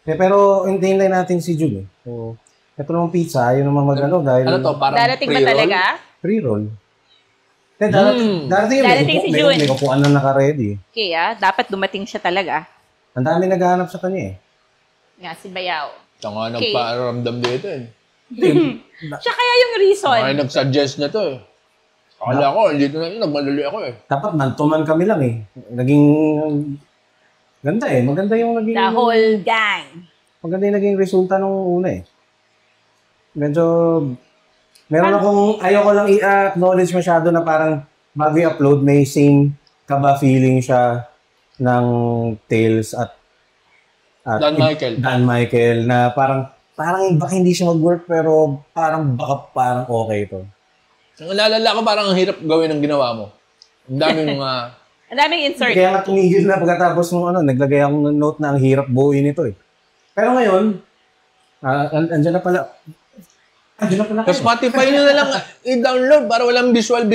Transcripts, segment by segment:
Pero hintayin natin si Jun eh. So, ito namang pizza, yun naman magano dahil... Ano to? Parang Darating ba talaga? Pre-roll. Darating si Jun. May upuan na naka-ready. Kaya, dapat dumating siya talaga. Ang dami naghahanap sa kanya eh. Nga, si Bayaw. Siya nga nagparamdam dito eh. Siya kaya yung reason. Ay, nag-suggest na to eh. Akala ko, dito na nagmadali ako eh. Dapat man-to-man kami lang eh. Naging... Ganda eh. Maganda yung naging... The whole gang. Maganda yung naging resulta nung una eh. Medyo... Meron akong... Ayoko lang i-acknowledge masyado na parang bago i-upload, may same kaba feeling siya ng Tales at Dan Michael na parang baka hindi siya mag-work pero parang okay ito. Ang naalala ko parang ang hirap gawin ang ginawa mo. Ang daming mga... Ang daming insert. Kaya nga tumigil na pagkatapos ng naglagay akong note na ang hirap buuin ito eh. Pero ngayon, andyan na pala. Sa Spotify nyo na lang i-download para walang visual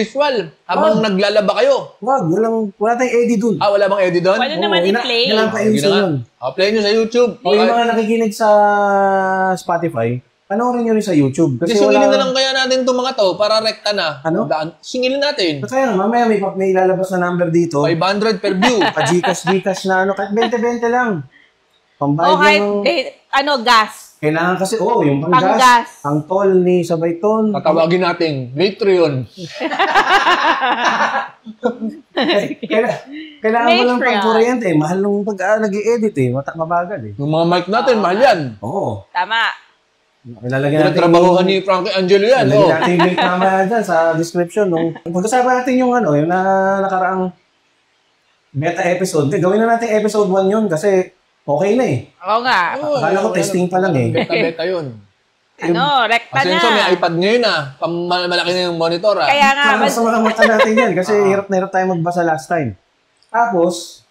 habang naglalaba kayo. Wag, wala tayong edit dun. Wala bang edit doon? Wala naman i-play. Kailangan pa edit yun. Play nyo sa YouTube. O yung mga nakikinig sa Spotify, panoorin nyo rin sa YouTube. Kasi singilin na lang kaya natin itong mga to para rekta na. Ano? Singilin natin. Kaya mamaya may ilalabas na number dito. 500 per view. Pa-Gcash na kahit 20-20 lang. Pambayad ng... gas. Kailangan kasi, yung pang-gas. Ang toll ni Sabayton. Tatawagin natin, Patreon. Kailangan mo lang pang-kuryente. Mahal nung nag-i-edit eh. Mabagal eh. Yung mga mic natin, mahal yan. Oo. Tama. Ilalagyan natin trabahuhan ni Frankie Angelo yan. Ilalagyan natin yung link mamaya dyan sa description. Pag-usapan natin yung yung nakaraang beta episode. Gawin na natin episode 1 yun kasi okay na eh. Oo nga. Akala ko testing pa lang eh. Beta yun. Rekta na. Asenso, may iPad ngayon malaki na yung monitor Kaya nga. Para sa mga mata natin yan kasi hirap na hirap tayo magbasa last time. Tapos,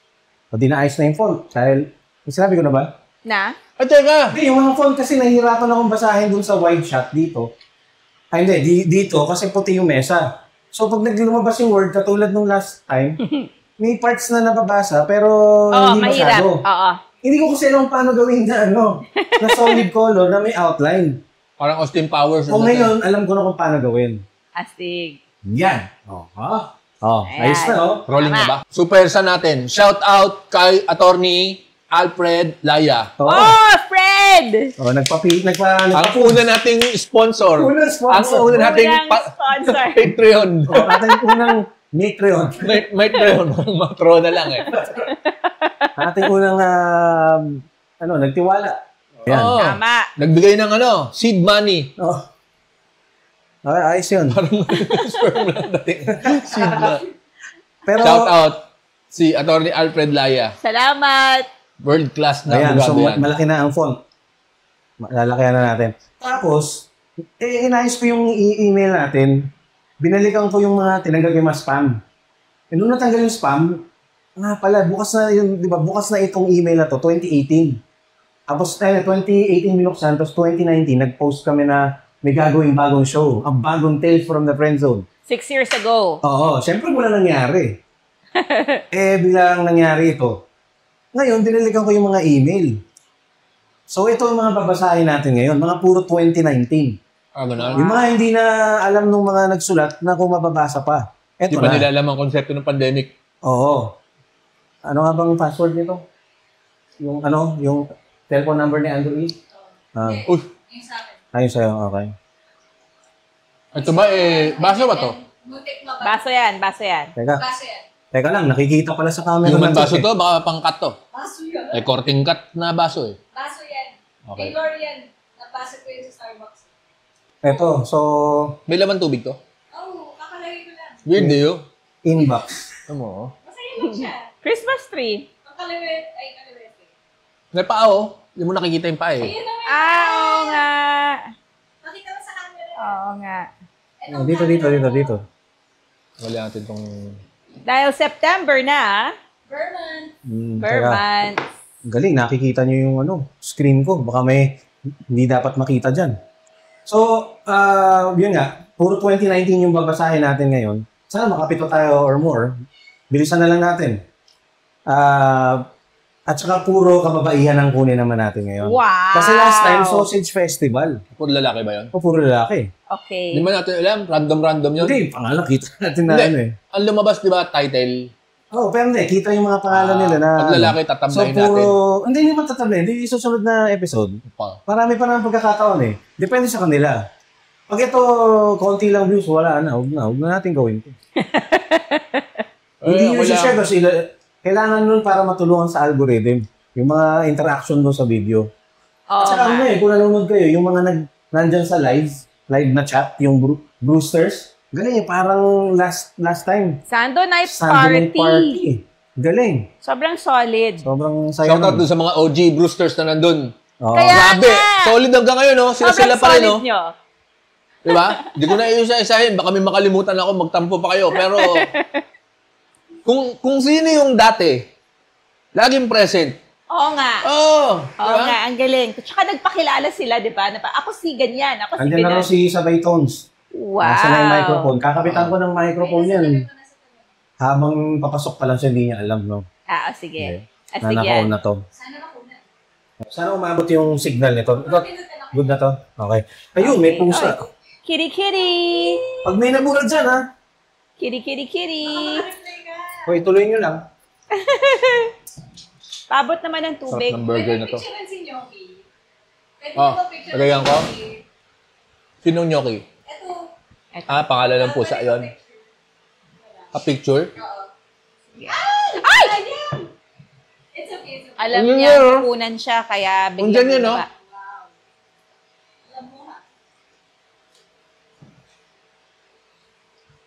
dinaayos na yung font. Dahil, sinabi ko na ba? Na? Teka! Hindi, yung mga font kasi nahihirapan akong basahin dun sa wide shot dito. Ay, hindi. Dito kasi puti yung mesa. So, pag lumabas yung word, katulad nung last time, may parts na nababasa, pero hindi masyado. Oo. Hindi ko kasi alam paano gawin na na solid color na may outline. Parang Austin Powers. O ngayon, alam ko na kung paano gawin. Astig. Yan. Ayos na, Rolling na ba? Supersa natin. Shout out kay Attorney Alfred Laya. Fred! Ang una nating sponsor. Ang una nating sponsor. Patreon. Ating unang Matreon. Matreon. Matro na lang eh. Ating unang nagtiwala. Yan. Tama. Nagbigay ng seed money. Ayos yun. Parang sperm lang dating. Seed na. Pero, shout out si Attorney Alfred Laya. Salamat. World class na ayan, so yan. malaki na ang font. Lalakayan na natin. Tapos, inayos ko yung email natin. Binalikan ko yung mga tinanggal yung mga spam. Nung natanggal yung spam, pala, bukas na yun, di ba? Bukas na itong email na to, 2018. Tapos, 2018 binuksan, tapos 2019, nag-post kami na may gagawing bagong show. Ang bagong Tales from the Friend Zone. 6 years ago. Oo, syempre wala nangyari. Bilang nangyari ito. Ngayon, binalikan ko yung mga email. So, ito yung mga babasahin natin ngayon. Mga puro 2019. Yung mga hindi na alam nung mga nagsulat na kung mababasa pa. Eto Di ba nila alam ang konsepto ng pandemic? Oo. Ano nga bang password nito? Yung telephone number ni Andrew E? Uy. Yung sa akin. Ayun sa'yo, okay. Ito ba baso ba to? Baso yan. Baso yan. Teka lang, nakikita pala sa camera. Human baso to? Baka pang-cut to. Baso yan. Korting cut na baso eh. Baso yan. Okay. Taylor yan. Napasa ko yun sa Starbucks. Eto, so... May laman tubig to? Kakalagay ko lang. Weird eh Inbox. Mo. Masaya lang siya. Christmas tree. Ang kaliwet. May paa Hindi mo nakikita yung paa eh. Ayun na Oo nga. Nakita mo sa camera. Oo nga. Dito. Wala natin itong... Dahil September na, Vermont. Galing, nakikita nyo yung screen ko. Baka may hindi dapat makita dyan. So, yun nga, puro 2019 yung babasahin natin ngayon. Sana makapito tayo or more. Bilisan na lang natin. At saka puro kababaihan ang kunin naman natin ngayon. Wow! Kasi last time, sausage festival. Puro lalaki ba yun? O puro lalaki. Okay. Hindi ba natin alam? Random yun? Hindi, pangalan kita natin na Hindi. ano eh. Ang lumabas, di ba, title? Oo, pero hindi, kita yung mga pangalan nila na... Pag lalaki, tatablahin so, puro, natin. Hindi naman tatablahin, hindi susunod na episode. Pa. Marami pa naman pagkakataon eh. Depende sa kanila. Pag ito, konti lang views, wala na. Huwag na natin gawin ito. Hindi nyo share kasi kailangan nun para matulungan sa algorithm. Yung mga interaction doon sa video. Oo At saka nga. ano eh, kung nanonood kayo, yung mga nandyan sa live na chat, yung Brewsters, galing eh, parang last time. Sando Night Sunday night Party. party. Galing. Sobrang solid. Sobrang saya. Shoutout dun sa mga OG Brewsters na nandun. Oo. Kaya Grabe! nga! Solid hanggang ngayon, no? Sila Sobrang pa rin, solid no? nyo. Di ba? Hindi ko na isa-isahin. Baka may makalimutan ako, magtampo pa kayo. Pero, kung sino yung dati, laging present. Oo nga. Oo! Oo nga, ang galing. Tsaka nagpakilala sila, di ba? Ako si ganyan, ako si Andyan na ganyan. raw si Sabay Tones. Wow. Nasa na yung microphone. Kakapitan ko ng microphone yan. Habang papasok pa lang siya, hindi niya alam, no? Sige. Na Sige naka-on yan. na to. Sana makuna. Sana umabot yung signal nito. Good na to? Okay. Ayun, may pusa. Kiri-kiri. Pag may nabulag dyan, ha? Kiri-kiri-kiri. Reply ka. Hoy, tuloy nyo lang. Pabot naman ng Sarap tubig. ng burger na to. Picturean si Nyoki. Pwede Ah, mo picturean lagayan si ko? Nyoki. Sinong nyoki? Ito. Pangalan ng pusa yon. A-picture? Oo. Ay! Ayan! It's okay. Alam Ano niya, yun? kukunan siya, kaya biglang Andyan yun, no? bumaba. Wow. Alam mo ha.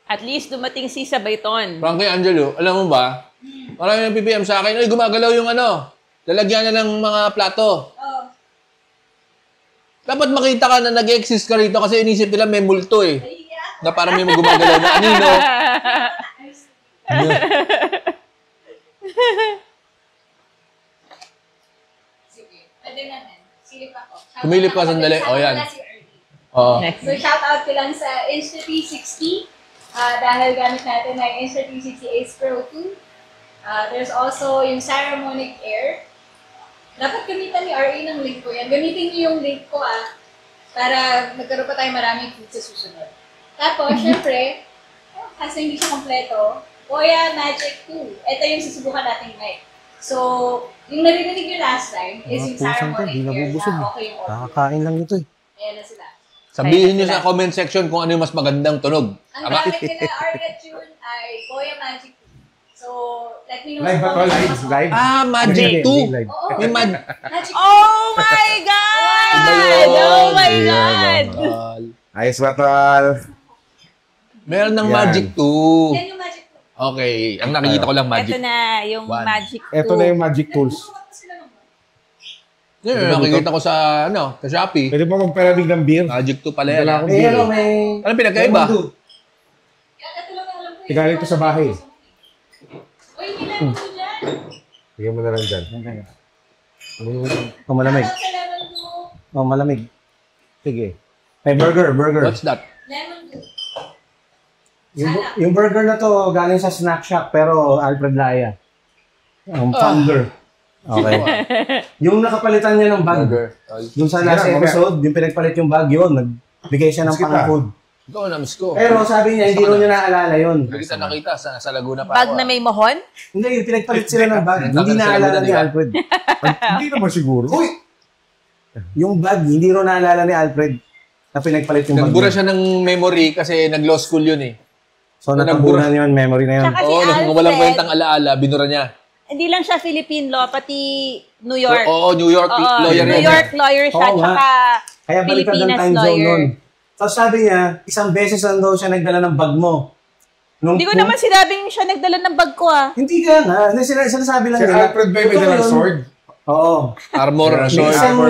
At least dumating si Sabayton. Frankie Angelo, alam mo ba? Marami nang PPM sa akin, ay gumagalaw yung lalagyan na ng mga plato. Oo. Dapat makita ka na nag-exist ka rito kasi inisip nila may multo eh. Iya. Na parang may gumagalaw na anino. Sige. Pwede naman. Silip ako. Sumilip ka sandali. O, yan. Wala si Ernie. Oo. Next. So, shout out ko lang sa Insta360 dahil gamit natin ang Insta360 Ace Pro 2. There's also yung Ceremonic Air. Dapat gamitan ni RA ng link ko yan. Gamitin niyo yung link ko para magkaroon pa tayo maraming food sa susunod. Tapos, syempre, kasi hindi siya kompleto, Boya Magic 2. Ito yung susubukan nating mic. So, yung naririnig nyo last time is yung Ceremonic Air na okay yung audio. Nakakain lang ito eh. Ayan na sila. Sabihin nyo sa comment section kung ano yung mas magandang tunog. Ang gamit ko na Arca Tune ay Boya Magic 2. So, let me know Live ba to? Live? Magic 2. Live. Oo. May Magic 2. Oh my God! Iba yun. Oh my Ayan, God! Ayos ba, tol? Meron ng Yan. Magic 2. Yan yung Magic 2. Okay. Ang nakikita ko lang Ito Magic. na, yung One. Magic 2. Ito na yung magic tools. Nagbuhat pa sila naman. Yun, nakikita ko sa, sa Shopee. Pwede pa magpalamig ng beer. Magic 2 pala yan. Wala ah. akong Eh, beer. ano, may... Anong pinagkaiba? Yan, ito lang ang alam ko. Igaling to sa bahay. Uy, hindi lang ito dyan. Bigyan mo na lang dyan. Oh, malamig. Shout out sa Lemon Blue. Oh, malamig. Sige. May burger. What's that? Lemon Blue. Yung burger na to galing sa Snack Shack pero Alfred Laya. Ang founder. Okay. Yung nakapalitan niya ng bag. Burger. Yung sa Sige last lang, episode, yung pinagpalit yung bag yun, nagbigay siya ng Skip pang-food. Ikaw na, miss ko. Pero sabi niya, hindi rin niya naalala yun. Hindi kita nakita sa Laguna pa Bag ako, na ah. may mohon? Hindi, yung pinagpalit sila ng bag. Ang Hindi tagal naalala sila ni muna, Alfred. Hindi naman siguro. Uy! Yung bag, hindi rin naalala ni Alfred na pinagpalit yung bag. Nagbura niya. siya ng memory kasi nag-law school yun eh. So, natabunan yun, memory na yun. Tsaka si Oo, nung walang Alfred, kwentang alaala, binura niya. hindi lang siya Philippine law, pati New York. Oo, New York Oo, lawyer New yan. York lawyer siya, Oo nga. tsaka Kaya baliktad ng Pilipinas time zone lawyer. nun. Tapos sabi niya, isang beses lang daw siya nagdala ng bag mo. Hindi ko naman sinabing siya nagdala ng bag ko ah. Hindi ka nga. Sinasabi lang Si nila. Alfred ba yung may Totoo dalang yun. sword? Oo. Armor, May sword. Armor,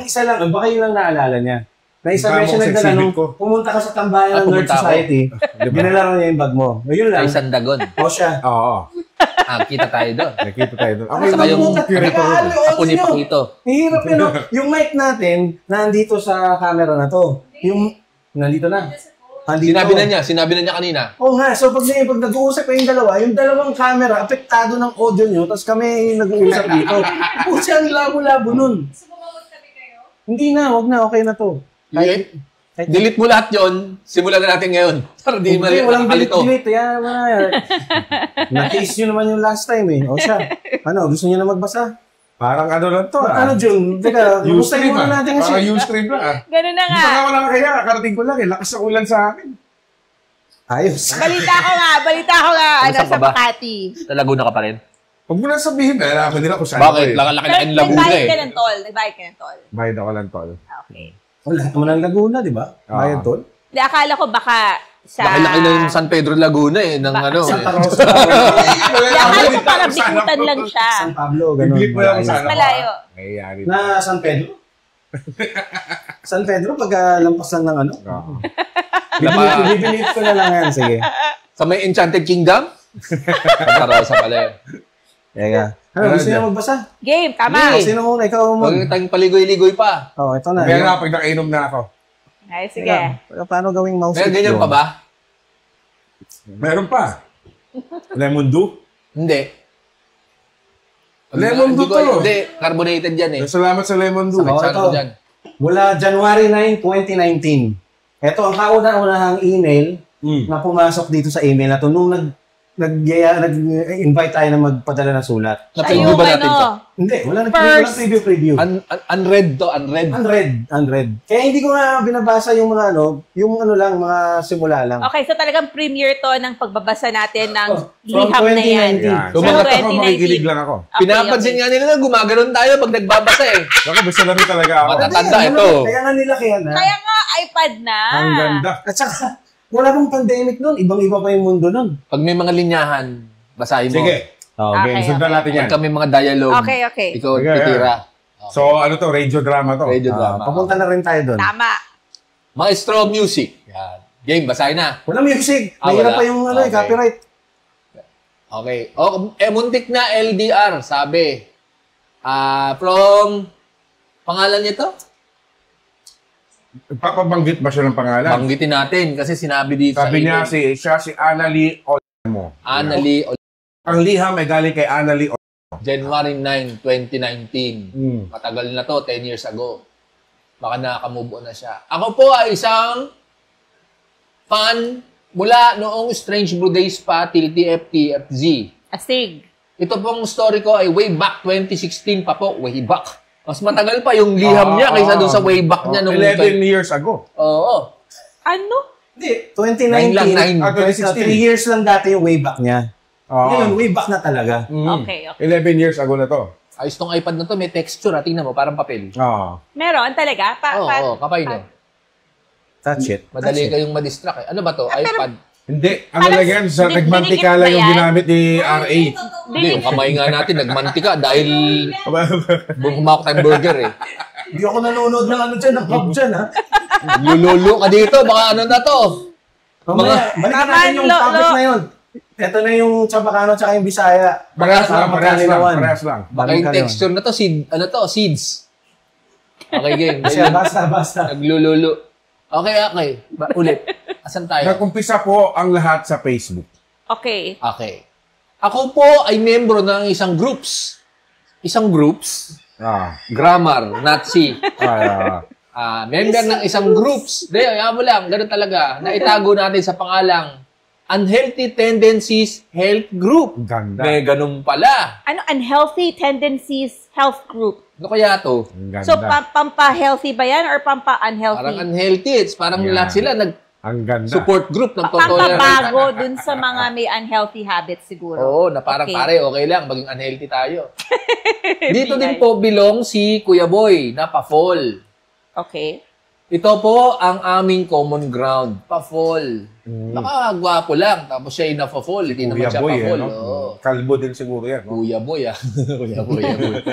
Isa lang, baka yun lang naalala niya. Na isang Mukha beses mo siya sa nagdala exhibit nung ko. pumunta ka sa tambayan ng Nerd pumunta ako. Society, binalaro niya yung bag mo. O yun lang. Ay, Sandagon. O siya. Oo. Kita tayo doon. Nakita tayo doon. Ako Saka yung curator doon. Ako ni Pakito. Hirap yun. No? Yung mic natin, nandito sa camera na to. Yung, nandito na. Sa phone. Sinabi na niya kanina. Oo nga, so pag nag-uusap kayong dalawa, yung dalawang camera, apektado ng audio nyo, tapos kami nag-uusap dito. Pusi, ang labo-labo nun. Gusto mo ba magtabi kayo? Hindi na, wag na, okay na to. Delete mo lahat yon. Simulan na natin ngayon. Para di Walang makalito. delete. Yan, na-case nyo naman yung last time eh. O siya, gusto nyo na magbasa? Parang ano lang to. Ano, Jun? Teka, Ustream muna natin Parang kasi. Ustream lang Ganun na nga. Hindi pa nga wala kaya. Karating ko lang Lakas ng ulan sa akin. Ayos. Balita ko nga, Saan sa ka ba? Makati. Sa Laguna ka pa rin? Huwag mo na sabihin. Alam ko nila kung saan Bakit? ako eh. Laki-laki ng Laguna Nagbayad ka eh. ng toll. Nagbayad ka ng toll. Bayad ako lang, tol. Okay. Wala naman ang Laguna, di ba? Bayad tol. Hindi, akala ko baka sa... Laki-laki ng San Pedro Laguna eh. Ng ano eh. Santa Rosa. Hindi, akala ko parang bikutan lang siya. San Pablo, ganun. Biblit mo lang kung Mas saan ako. malayo. Nangyayari. Na San Pedro? San Pedro, pag lampas lang ng ano? Oo. Bibilit ko na lang yan, sige. Sa may Enchanted Kingdom? Santa Rosa pala yun. Teka. Gusto niyo magbasa? Game, tama. Sige. Sino muna? Ikaw Huwag muna. tayong paligoy-ligoy pa. Oh, ito na. Kaya nga, pag nakainom na ako. Ay, sige. Teka, paano gawing mouse? May ganyan pa ba? Meron pa. Lemon Dew. Hindi. Lemon Hindi Dew ko- to. Hindi, carbonated yan eh. Salamat sa Lemon Dew. Oh, Saan ito. ko dyan? Mula January 9, 2019. Ito ang kauna-unahang email na pumasok dito sa email na to nung nag-invite tayo na magpadala ng sulat. Na-preview ba natin to? Hindi, wala First. preview. Unread to, unread. Unread. Kaya hindi ko nga binabasa yung mga lang, mga simula lang. Okay, so talagang premiere to ng pagbabasa natin ng From liham na yan. 2019. Yan. So, Sumagat ako, 2019. makikinig lang ako. Okay, Pinapansin okay. nga nila na gumaganon tayo pag nagbabasa eh. Ako, basta lang talaga ako. Matatanda Hindi, ito. Kaya nga nila na. Kaya nga, iPad na. Ang ganda. At saka, wala pong pandemic nun. Ibang-iba pa yung mundo nun. Pag may mga linyahan, basahin mo. Sige. Okay, Okay, sundan okay. natin yan. Pag kami mga dialogue, Okay. ikaw Okay, titira. So, ano to? Radio drama to. Radio drama. Papunta na rin tayo doon. Tama. Maestro Music. Yan. Game, basahin na. Wala music. Ah, Mahirap wala? pa yung Okay. copyright. Okay. Muntik na LDR, sabi. From, pangalan niya to? Papabanggit ba siya ng pangalan? Banggitin natin kasi sinabi dito Sabi sa niya email. siya si Annalie Olmo. Annalie, Ang liham ay galing kay Annalie Olmo. January 9, 2019. Mm. Matagal na to, 10 years ago. Baka nakaka-move on na siya. Ako po ay isang fan mula noong Strange Brew Days pa till TFTFZ. Astig. Ito pong story ko ay way back 2016 pa po. Way back. Mas matagal pa yung liham niya kaysa doon sa way back niya. Nung 11 years ago. Oo. Ano? Hindi, 9 lang, 2019. 2016. 3 years lang dati yung way back niya. Oo. Ngayon, way back na talaga. Okay. 11 years ago na to. Ayos tong iPad na to. May texture. Tingnan mo. Parang papel. Oo. Meron talaga? Oo, kapay no. Touch it. Madali kayong madistract eh. Ano ba to? iPad. Hindi. Ano Parang lang yan? Sa dinikit nagmantika ba lang yung yan? ginamit ni RA. Hindi, yung kamay nga natin. Nagmantika dahil humawak tayong burger eh. Hindi ako nanonood ng ano dyan, ng pub dyan, ha? Lululo ka dito. Baka ano na to. Mamaya, balikan natin yung Tama, topic na yun. Ito na yung Chabacano tsaka yung Bisaya. Parehas lang. Baka yung texture na to, seeds. Okay, game. Kasi basta. Naglululo. Okay. Ulit. Asan tayo? Nag-umpisa po ang lahat sa Facebook. Okay. Okay. Ako po ay membro ng isang groups. Grammar, Nazi. Member ng isang groups. Ayaw mo lang, ganun talaga. Naitago natin sa pangalang Unhealthy Tendencies Health Group. Ganda. May ganun pala. Ano, Unhealthy Tendencies Health Group? Ano kaya to? Ang ganda. So, pampa-healthy ba yan or pampa-unhealthy? Parang unhealthy. It's parang Yeah. lahat sila Ang ganda. nag-support group ng tolerant. Pampabago dun sa mga may unhealthy habits siguro. Oo, na parang Okay. pare, okay lang, maging unhealthy tayo. Dito din po belong si Kuya Boy na pa-fall. Okay. Ito po ang aming common ground, pa-fall. Nakagwapo lang, tapos siya ay na-fall. Hindi naman Kuya siya Boy, pa-fall. no? Oo. Kalbo din siguro yan. No? Kuya Boy, ah. Kuya Boy.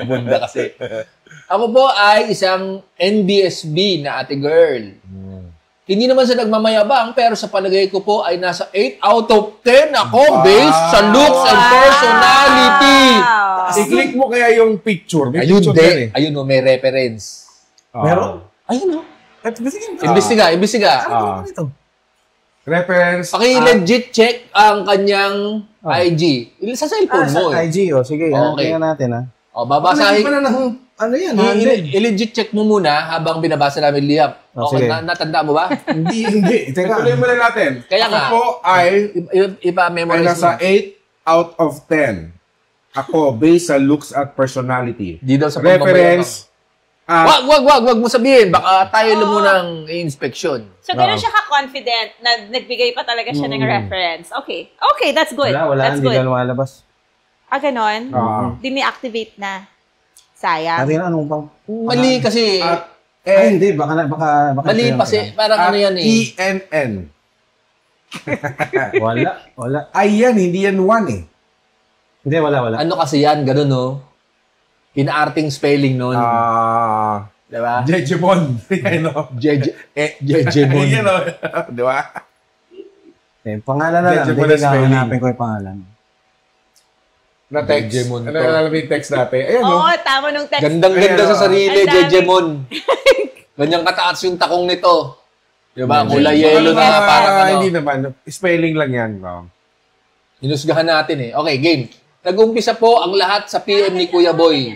Bunda kasi. Ako po ay isang NBSB na ate girl. Hindi naman sa nagmamayabang, pero sa palagay ko po ay nasa 8 out of 10 ako based sa looks and personality. Wow. I-click mo kaya yung picture. May Ayun, picture yan Ayun, no, may reference. Ah. Meron? Ayun, no. Ito, sige. Imbestiga. Ano ito? Reference. Paki-legit check ang kanyang IG. Sa cellphone mo Sa eh. IG, sige. Okay. Tingnan natin, ha? O, babasahin. Ano yan, 100? I-legit check mo muna habang binabasa namin Liam. Okay, sige. natanda mo ba? Hindi. Teka. Ituloy muna natin. Kaya Ako nga. po ay Ipa-memorize nasa mo. 8 out of 10. Ako, based sa looks at personality. Di daw sa Reference. Wag mo sabihin. Baka tayo lang munang i-inspection. So, gano'n siya ka-confident na nagbigay pa talaga siya ng reference. Okay. Okay, that's good. Wala. That's Hindi good. na lumalabas. Ganon? Ah. Di may activate na. Sayang. Natin anong pang... Mali kasi. Ay, hindi. Baka Mali kasi. Parang ano yan eh. ENN. Wala. Ay yan, hindi yan 1 eh. Hindi, wala. Ano kasi yan, ganun no? Inaarting spelling nun. Diba? Jejemon. Ano? Jejemon. Yan o. Di ba? Pangalan na lang. Medyo Hindi pala ka spelling. hanapin ko yung pangalan. Na text. Jejemon Ano to. alam yung text natin? Ayan Oo, o. tama nung text. Gandang-ganda sa sarili, Ang dami. Jejemon. Ganyang kataas yung takong nito. Diba? Kulay yellow Baka na parang ano. Hindi naman. Spelling lang yan. No? Inusgahan natin eh. Okay, game. Nag-umpisa po ang lahat sa PM ni Kuya Boy.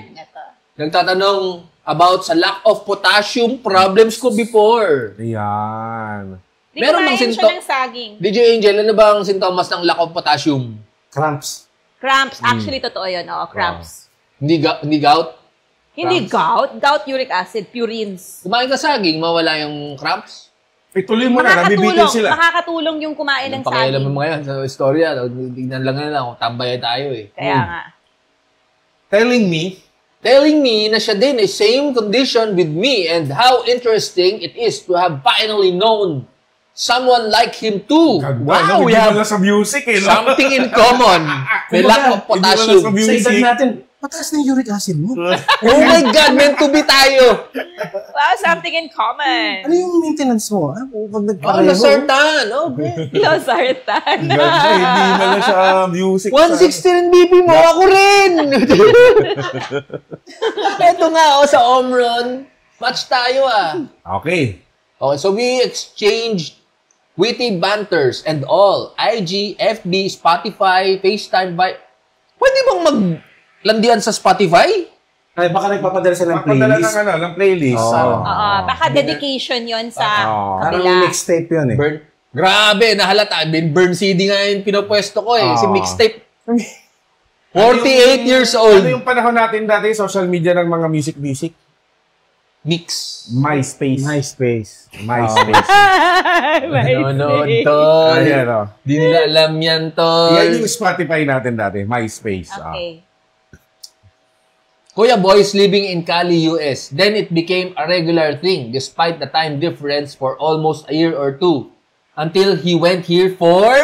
Nagtatanong about sa lack of potassium problems ko before. Ayan. Di Meron bang kumain sinto- siya ng saging. DJ Angel, ano ba ang sintomas ng lack of potassium? Cramps. Cramps. Actually, totoo yun. Oo, cramps. Hindi gout? Hindi gout. Gout, uric acid, purines. Kumain ka saging, mawala yung cramps? Ituloy mo na. Nabibitin sila. Makakatulong yung kumain ng Pakialam saging. mo ngayon sa istorya. Tignan lang nila kung tambayan tayo eh. Kaya nga. Telling me Na siya din ay same condition with me and how interesting it is to have finally known someone like him too. Wow, we Hindi have mo lang sa music eh. No? something in common. May lack of Hindi mo lang sa potassium. Sa music. edad natin, mataas na yung uric acid mo. Oh my God, meant to be tayo. Wow, something in common. Ano yung maintenance mo? Pag Oh, nagpareho. Lasartan. Okay. Losartan. Ganda, hindi mo lang sa music. 160 rin BP mo. Ako rin. Ito nga, sa Omron. Match tayo ah. Okay. Okay, so we exchanged witty banters and all. IG, FB, Spotify, FaceTime, Pwede bang maglandian sa Spotify? Ay, baka nagpapadala sila ng Papadala playlist. ng playlist. Oo. Oo, baka dedication yon sa Parang kabila. mixtape yun eh. Burn. Grabe, nahalata. Burn CD nga yung pinopwesto ko eh. Si mixtape. 48 years old. Ano yung panahon natin dati, social media ng mga music? Mix. MySpace. Nanonood, tol. Ayan o. Di nila alam yan, tol. Yan yung Spotify natin dati, MySpace. Okay. Kuya Boy's living in Cali, US. Then it became a regular thing despite the time difference for almost a year or two. Until he went here for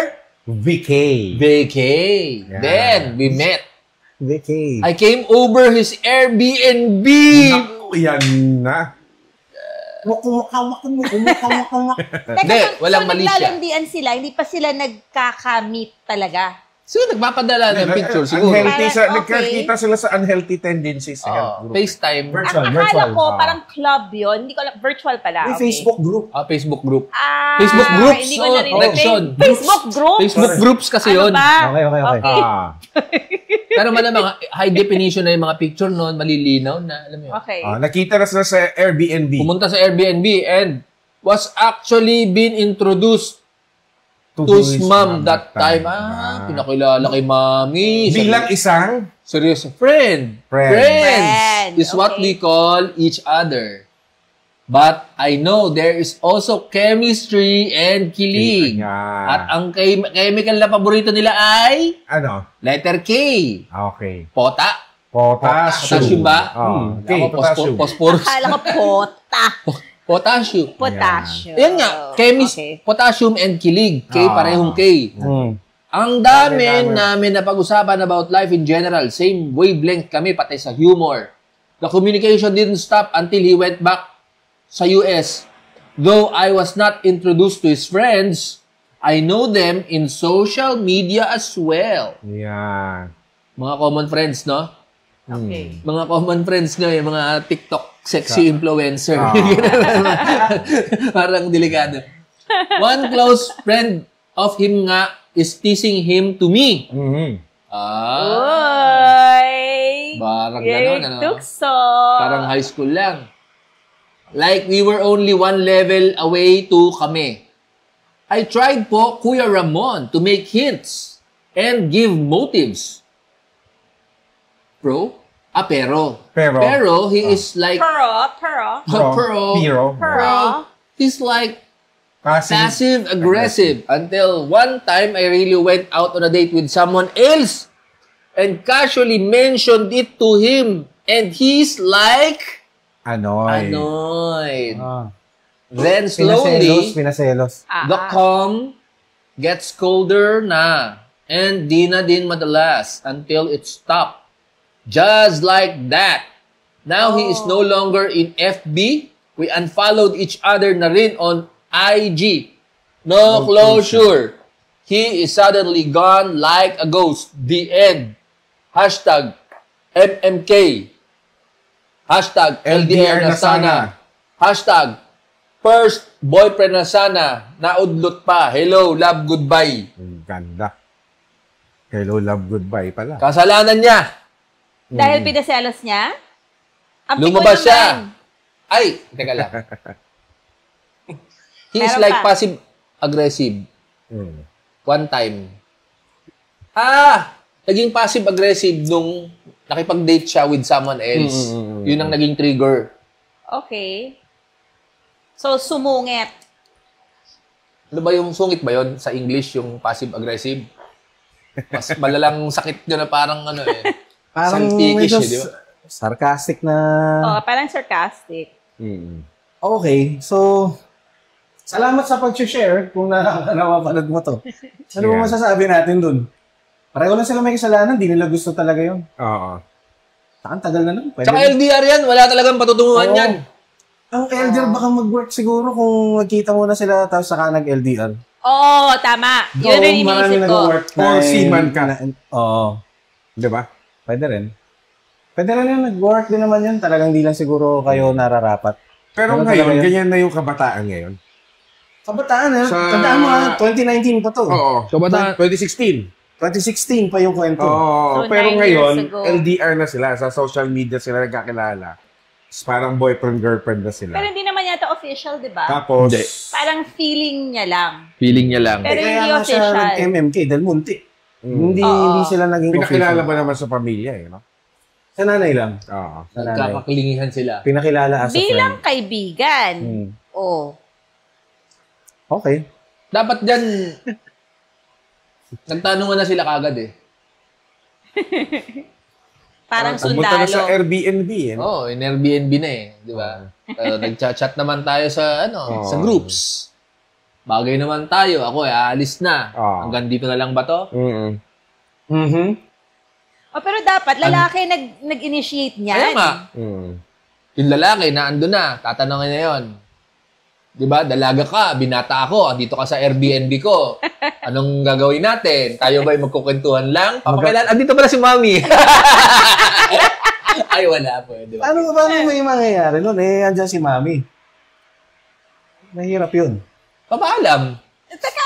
VK. vacay. Yeah. Then we met. Vicky. I came over his Airbnb. Yan na. Hindi, walang mali siya. naglalandian sila, hindi pa sila nagkaka-meet talaga. Siguro nagpapadala ng picture, siguro. Unhealthy Parang, nagkakita sila sa unhealthy tendencies sa health group. FaceTime. Akala ko parang club yon, hindi ko alam, virtual pala. May Okay. Facebook group. Facebook group. Ah, Facebook groups. Hindi ko Oo, narinig. correction. Facebook group? Facebook groups kasi Ano yun. ba? Okay. Okay. Pero malamang high definition na yung mga picture noon, malilinaw na, alam mo yun. Okay. Nakita na sila sa Airbnb. Pumunta sa Airbnb and was actually been introduced to his mom that time. Pinakilala kay mami. Bilang isang Seryoso. Friends Friend, is what okay. we call each other. But I know there is also chemistry and kilig. Yan. At ang chemical na paborito nila ay Ano? letter K. Okay. Potassium ba? Okay, Ako, potassium. phosphorus. Akala ko pota. Potassium. Potassium. Ayan nga, Okay. potassium and kilig. K, parehong K. Ang dami namin napag-usapan about life in general. Same wavelength kami, pati sa humor. The communication didn't stop until he went back sa US. Though I was not introduced to his friends, I know them in social media as well. Yan. Mga common friends, no? Okay. Mga common friends nyo, yung mga TikTok sexy influencer. Parang delikado. One close friend of him nga is teasing him to me. Oy! Parang gano'n, ano? Tukso. Parang high school lang. Like we were only one level away to kami. I tried po Kuya Ramon to make hints and give motives. Pero he is like Pero. he's like passive aggressive until one time I really went out on a date with someone else and casually mentioned it to him and he's like annoyed. Then slowly Pinaselos. the calm gets colder na and di na din madalas until it stopped. Just like that. Now he is no longer in FB. We unfollowed each other na rin on IG. No closure. He is suddenly gone like a ghost. The end. Hashtag MMK. Hashtag LDR na sana. Hashtag first boyfriend na sana. Naudlot pa. Hello, love, goodbye. Ang ganda. Hello, love, goodbye pala. Kasalanan niya. Dahil pinaselos niya? Ang Lumabas pikon siya. naman. Ay, teka lang. He is Meron like pa. passive-aggressive. Mm. One time. Naging passive-aggressive nung nakipag-date siya with someone else. Yun ang naging trigger. Okay. So, sumungit. Ano ba yung sungit ba yun? Sa English, yung passive-aggressive? Mas malalang sakit nyo na parang ano eh. Parang Saltikish medyo eh, di ba? sarcastic na... Parang sarcastic. Okay, so... Salamat sa pag-share kung napanood mo to. Ano ba masasabi natin dun? Pareho lang sila may kasalanan, di nila gusto talaga yun. Oo. Saan tagal na nun? Pwede Tsaka na. LDR yan, wala talagang patutunguhan Oo. yan. Ang LDR baka mag-work siguro kung nagkita muna sila tapos saka nag-LDR. Oo, tama. Yun rin marami iniisip ko. nag-work Or seaman ka. Oo. Di ba? Pwede rin. Pwede rin yun, nag-work din naman yun. Talagang di lang siguro kayo nararapat. Pero Ganun ngayon, talaga yun. ganyan na yung kabataan ngayon. Kabataan Sa- Tandaan mo 2019 pa to. Oo. Kabataan. 2016. 2016 pa yung kwento. Oo. So, Pero 9 ngayon, years ago. LDR na sila. Sa social media sila nagkakilala. Parang boyfriend-girlfriend na sila. Pero hindi naman yata official, di ba? Tapos, Hindi. Parang feeling niya lang. Feeling niya lang. Pero hindi Kaya nga siya official. nag-MMK dahil munti. Hindi, Oo. hindi sila naging pinakilala official. ba naman sa pamilya eh, no? Sa nanay lang. Oo. Sa nanay. Nagkakakilingihan sila. Pinakilala as a Bilang friend. kaibigan. Hmm. Oh. Okay. Dapat dyan, nagtanungan na sila kagad eh. Parang Pumunta na sa sundalo. Airbnb eh. no? Oo, in Airbnb na eh, di ba? Nagchat-chat naman tayo sa sa groups. Bagay naman tayo. Ako aalis na. Oo. Hanggang dito na lang ba to? Mm-hmm. Pero dapat, lalaki nag-initiate niyan. Kaya nga, Mm. yung lalaki na ando na, tatanungin na yun. Di ba? Dalaga ka, binata ako, andito ka sa Airbnb ko. Anong gagawin natin? Tayo ba'y magkukwentuhan lang? Papakailan, andito pala si Mami. Ay, wala po. Di ba? Paano may mangyayari nun? Andyan si Mami. Mahirap yun. Papaalam. Teka,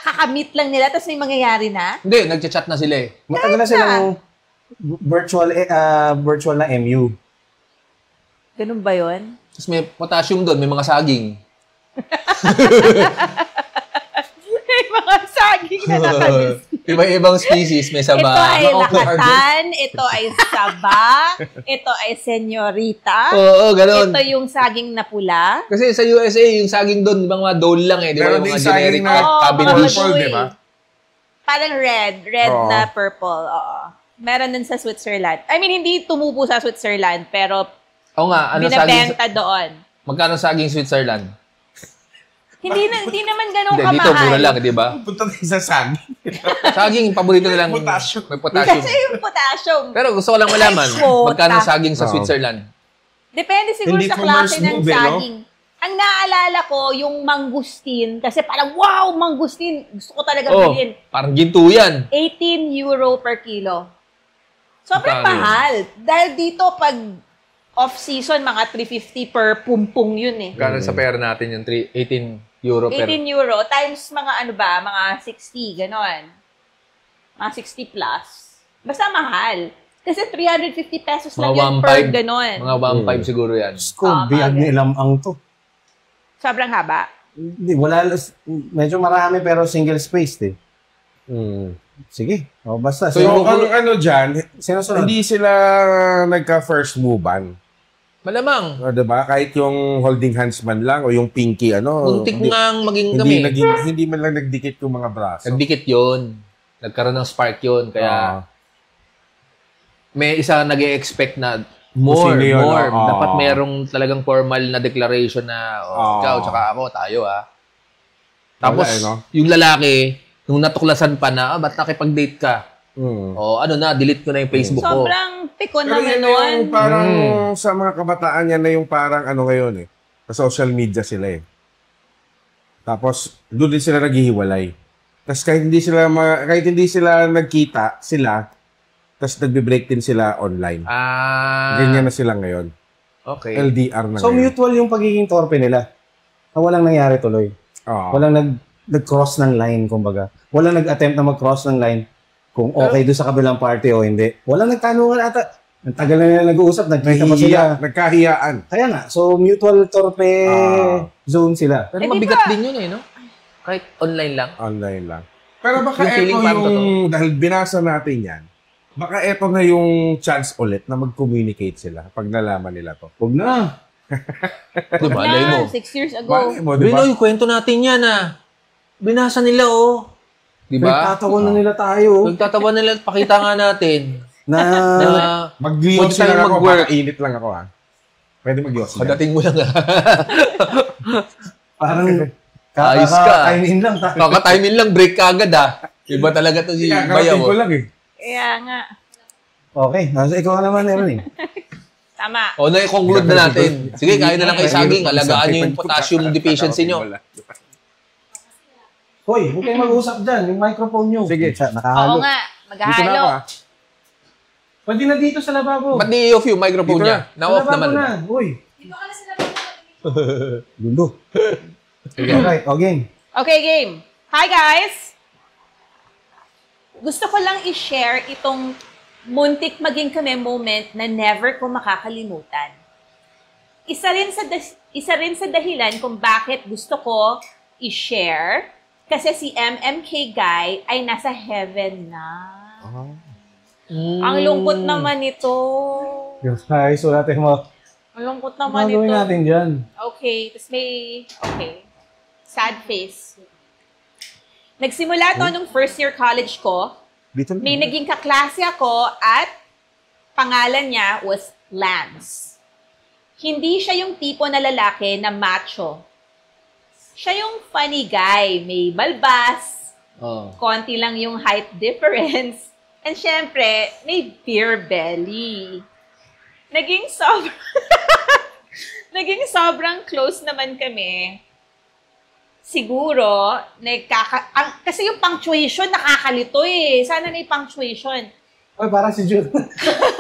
kakamit lang nila, tapos may mangyayari na? Hindi, nagchat-chat na sila eh. Matagal na silang virtual na MU. Ganun ba yun? Tapos may potassium doon, may mga saging. May mga saging na nakamiss. Iba-ibang species, may saba. Ito ay Mga awkward. lakatan, ito ay saba, ito ay senyorita, Oo, ganun. ito yung saging na pula. Kasi sa USA, yung saging doon, ibang mga dole lang eh. Di ba? Meron Yung din mga saging generic na Cavendish. purple, di ba? Parang red Oo. na purple. Oo. Meron din sa Switzerland. I mean, hindi tumubo sa Switzerland, pero Oo nga, ano saging? binibenta doon. Magkano saging Switzerland? Hindi naman ganun Hindi, kamahal. dito mura lang, di ba? Punta tayo sa saging. Saging, paborito nilang Potassium. may potassium. Kasi yung potassium. Pero gusto ko lang malaman, Ay, quota. magkano saging sa Oo. Switzerland? Depende siguro Hindi sa commerce klase ng move, eh, no? saging. Ang naalala ko, yung mangustin, kasi parang, wow, mangustin, gusto ko talaga Oh, bilhin. parang ginto yan. 18 euro per kilo. Sobrang Magkano yun? mahal. Dahil dito, pag off-season, mga 350 per pumpong yun eh. Magkano sa pera natin yung 18 euro per... 18 euro times mga ano ba, mga 60, ganon. Mga 60 plus. Basta mahal. Kasi 350 pesos lang Mga yun 1.5. per ganon. Mga 1.5 siguro yan. Ko, biyag ni Ilamang to. Sobrang haba. Hindi, wala, medyo marami pero single spaced eh. Sige. O, basta. So, yung ano dyan, Sinusunod. hindi sila nagka-first move-an. Malamang. O, diba? Kahit yung holding hands man lang o yung pinky, Muntik ngang maging hindi, kami. hindi man lang nagdikit yung mga braso. Nagdikit yun. Nagkaroon ng spark yun. Kaya may isa nag-expect na more. Sino yun? Dapat merong talagang formal na declaration na ikaw, tsaka ako, tayo Tapos, Wala, no? yung lalaki, nung natuklasan pa na, ba't nakipag-date ka? Delete ko na yung Facebook ko. Sobrang piko Pero naman yun nun. yung parang sa mga kabataan yan na yung parang ano ngayon sa social media sila Tapos, doon din sila naghihiwalay. Tapos kahit hindi sila nagkita, tapos nagbe-break din sila online. Ganyan na sila ngayon. Okay. LDR na So, ngayon. mutual yung pagiging torpe nila. Na walang nangyari tuloy. Walang nag-cross ng line, kumbaga. Walang nag-attempt na mag-cross ng line kung okay doon sa kabilang party o hindi. Walang nagtanungan ata. Ang tagal na nila nag-uusap, nagkita pa sila. Nagkahiyaan. Kaya nga, so mutual torpe zone sila. Pero di mabigat ba? din yun no? Kahit online lang. Online lang. Pero baka Yung feeling parang dahil binasa natin yan, baka eto na yung chance ulit na mag-communicate sila pag nalaman nila to. Huwag na. Diba? Alay mo. 6 years ago. Malay mo, diba? Binoy, kwento natin yan Binasa nila Diba? Nagtatawa na nila tayo. Nagtatawa nila, pakita nga natin. Na Mag-yossi Pwede lang tayong ako, mag-work. baka init lang ako Pwede mag-yossi lang. Padating mo lang parang Ayos ka. Kakainin lang tayo. Kakatimin lang, break ka agad Iba talaga to si Bayaw. Kakarating ko lang Kaya nga. Okay, ikaw naman Evelyn. Tama. O, na-conclude na natin. Sige, kaya na lang kayo saging. Alagaan nyo yung potassium deficiency nyo. Hoy, huwag kayong mag-usap dyan. Yung microphone nyo. Sige. Nakahalo. Oo nga. Dito na Maghahalo. ako Pwede na dito sa lababo. Ba't ni-off yung microphone Dito niya? Na-off Sa naman. lababo na. Uy. Di ba ka na sila ba? Gundo. Okay, game. Okay, game. Hi, guys! Gusto ko lang i-share itong muntik maging kami moment na never ko makakalimutan. Isa rin sa dahilan kung bakit gusto ko i-share kasi si MMK Guy ay nasa heaven na. Ang lungkot naman ito. Guys, wala tayong mga... Ang lungkot naman Ano ito. gawin natin dyan? Okay, tapos may... Okay. Sad face. Nagsimula to nung first year college ko. Dito na. May naging kaklase ako at pangalan niya was Lance. Hindi siya yung tipo na lalaki na macho. Siya yung funny guy. May balbas, konti lang yung height difference, and syempre, may beer belly. Naging sobrang close naman kami. Siguro, kasi yung punctuation nakakalito Sana may punctuation. Ay, parang si Jude.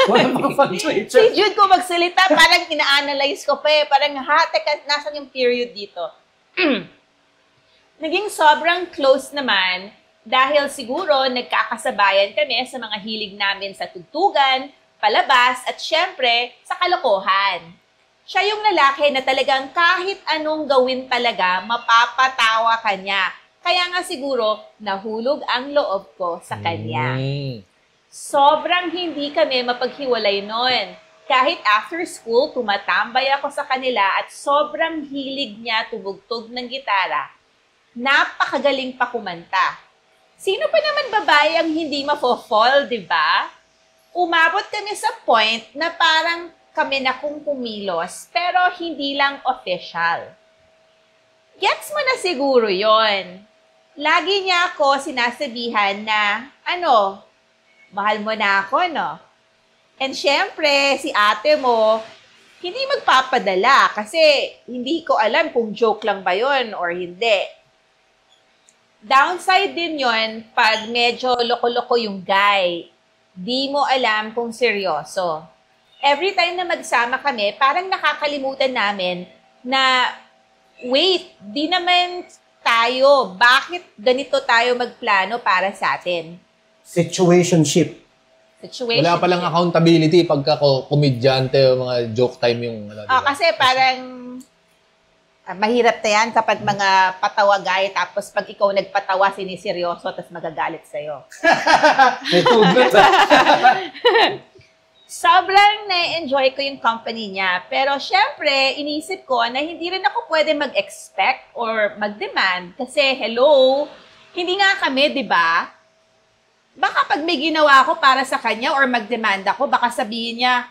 Wala mga punctuation. Si Jude ko magsalita, parang ina-analyze ko pa Parang, teka, nasan yung period dito? Naging sobrang close naman dahil siguro nagkakasabayan kami sa mga hilig namin sa tugtugan, palabas, at syempre, sa kalokohan. Siya yung lalaki na talagang kahit anong gawin talaga, mapapatawa ka niya. Kaya nga siguro, nahulog ang loob ko sa kanya. Sobrang hindi kami mapaghiwalay noon. Kahit after school, tumatambay ako sa kanila at sobrang hilig niya tumugtog ng gitara. Napakagaling pa kumanta. Sino pa naman babae ang hindi mafo-fall, di ba? Umabot kami sa point na parang kami na kung kumilos, pero hindi lang official. Gets mo na siguro yon. Lagi niya ako sinasabihan na, mahal mo na ako, no? And syempre, si ate mo, hindi magpapadala kasi hindi ko alam kung joke lang ba yon or hindi. Downside din yon pag medyo loko-loko yung guy. Di mo alam kung seryoso. Every time na magsama kami, parang nakakalimutan namin na wait, di naman tayo. Bakit ganito tayo magplano para sa atin? Situationship. Situation. Wala palang accountability pagka komedyante o mga joke time yung ano, diba? Kasi parang mahirap na yan kapag mga patawa guy, tapos pag ikaw nagpatawa, siniseryoso, tapos magagalit sa'yo. May tugot. Sobrang na-enjoy ko yung company niya. Pero syempre, inisip ko na hindi rin ako pwede mag-expect or mag-demand. Kasi, hello, hindi nga kami, di ba? Baka pag may ginawa ako para sa kanya or mag-demand ako, baka sabihin niya,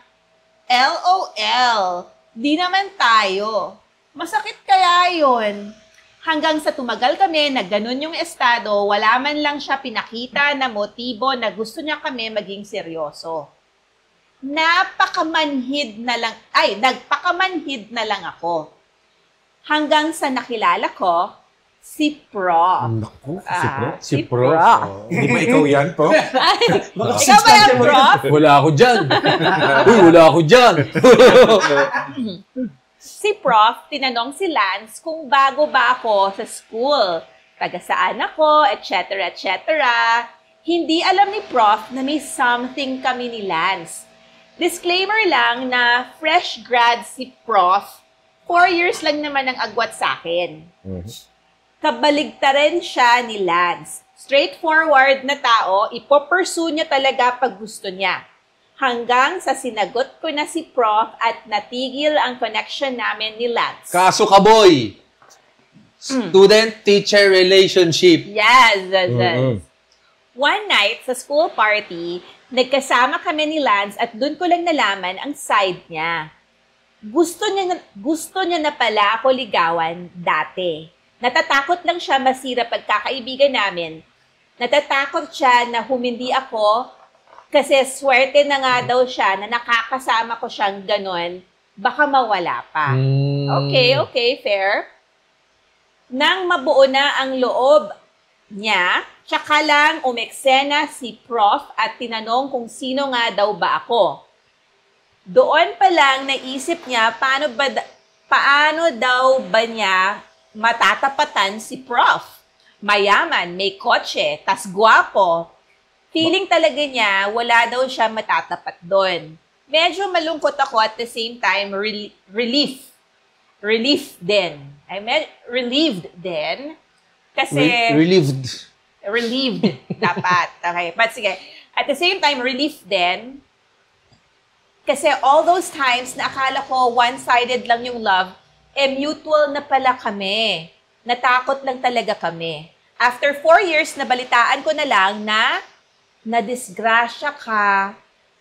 LOL, di naman tayo. Masakit kaya yun. Hanggang sa tumagal kami, na ganun yung estado, wala man lang siya pinakita na motibo na gusto niya kami maging seryoso. Nagpakamanhid na lang ako. Hanggang sa nakilala ko, si Prof. Naku, Si Prof. Hindi ba ikaw yan, po? Ikaw ba yan, Prof? Wala ako dyan. Uy, wala ako dyan. Si Prof, tinanong si Lance kung bago ba ako sa school, taga saan ako, etc., etc. Hindi alam ni Prof na may something kami ni Lance. Disclaimer lang na fresh grad si Prof, 4 years lang naman ang agwat sa akin. Kabaligtaran siya ni Lance. Straightforward na tao, ipopursue niya talaga pag gusto niya. Hanggang sa sinagot ko na si Prof at natigil ang connection namin ni Lance. Kaso ka, boy. Student-teacher relationship. Yes. One night, sa school party, nagkasama kami ni Lance at doon ko lang nalaman ang side niya. Gusto niya na pala ako ligawan dati. Natatakot lang siya masira pagkakaibigan namin. Natatakot siya na humindi ako kasi swerte na nga daw siya na nakakasama ko siyang ganon. Baka mawala pa. Okay, fair. Nang mabuo na ang loob niya, tsaka lang umeksena si Prof at tinanong kung sino nga daw ba ako. Doon pa lang naisip niya paano daw ba niya matatapatan si Prof. Mayaman, may kotse, tas gwapo. Feeling talaga niya wala daw siya matatapat doon. Medyo malungkot ako at the same time relief. Relief din. Relieved din. Kasi relieved dapat. Okay. But sige. At the same time, relief din. Kasi all those times na akala ko one-sided lang yung love, mutual na pala kami. Natakot lang talaga kami. After 4 years, nabalitaan ko na lang na nadisgrasya ka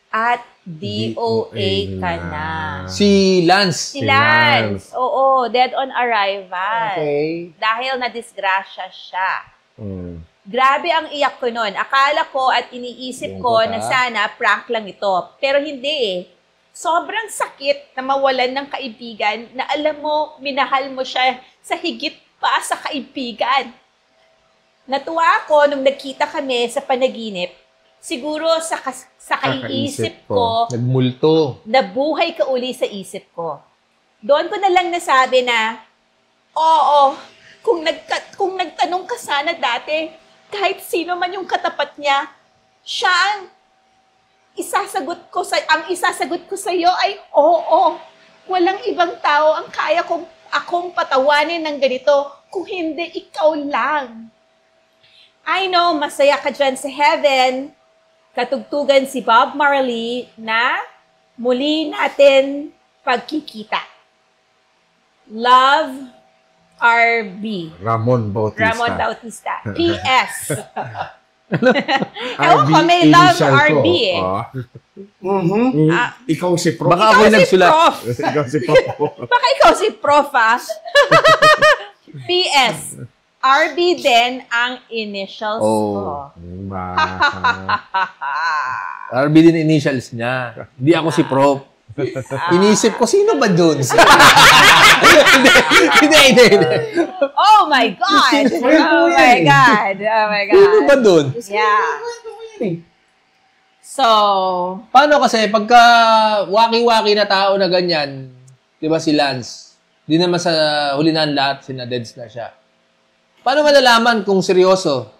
at DOA ka na. Si Lance. Si Lance. Oo, dead on arrival. Okay. Dahil nadisgrasya siya. Grabe ang iyak ko noon. Akala ko at iniisip ko na sana prank lang ito. Pero hindi eh. Sobrang sakit na mawalan ng kaibigan na alam mo, minahal mo siya sa higit pa sa kaibigan. Natuwa ako nung nagkita kami sa panaginip. Siguro sa kaiisip ko, Nagmulto. nabuhay ka uli sa isip ko. Doon ko na lang nasabi na, oo, kung nagtanong ka sana dati, kahit sino man yung katapat niya, siya ang isasagot ko sa iyo ay oo. Walang ibang tao ang kaya akong patawanin ng ganito kung hindi ikaw lang. I know, masaya ka dyan sa heaven. Katugtugan si Bob Marley na muli natin pagkikita. Love, RB. Ramon Bautista. P.S. Ewan ko, may love RB eh. Ikaw si Prof. Baka ako nagsulat. Ikaw si Prof. Baka ikaw si Prof, ah. P.S. RB din ang initials ko. RB din initials niya. Hindi ako si Prof. Inisip ko, sino ba dun? Hindi. Oh my God! Oh my God! Sino ba dun? Yeah. So, Paano kasi, pagka waki-waki na tao na ganyan, di ba si Lance, Di naman sa huli na lahat, sinadeds na siya. Paano malalaman kung seryoso?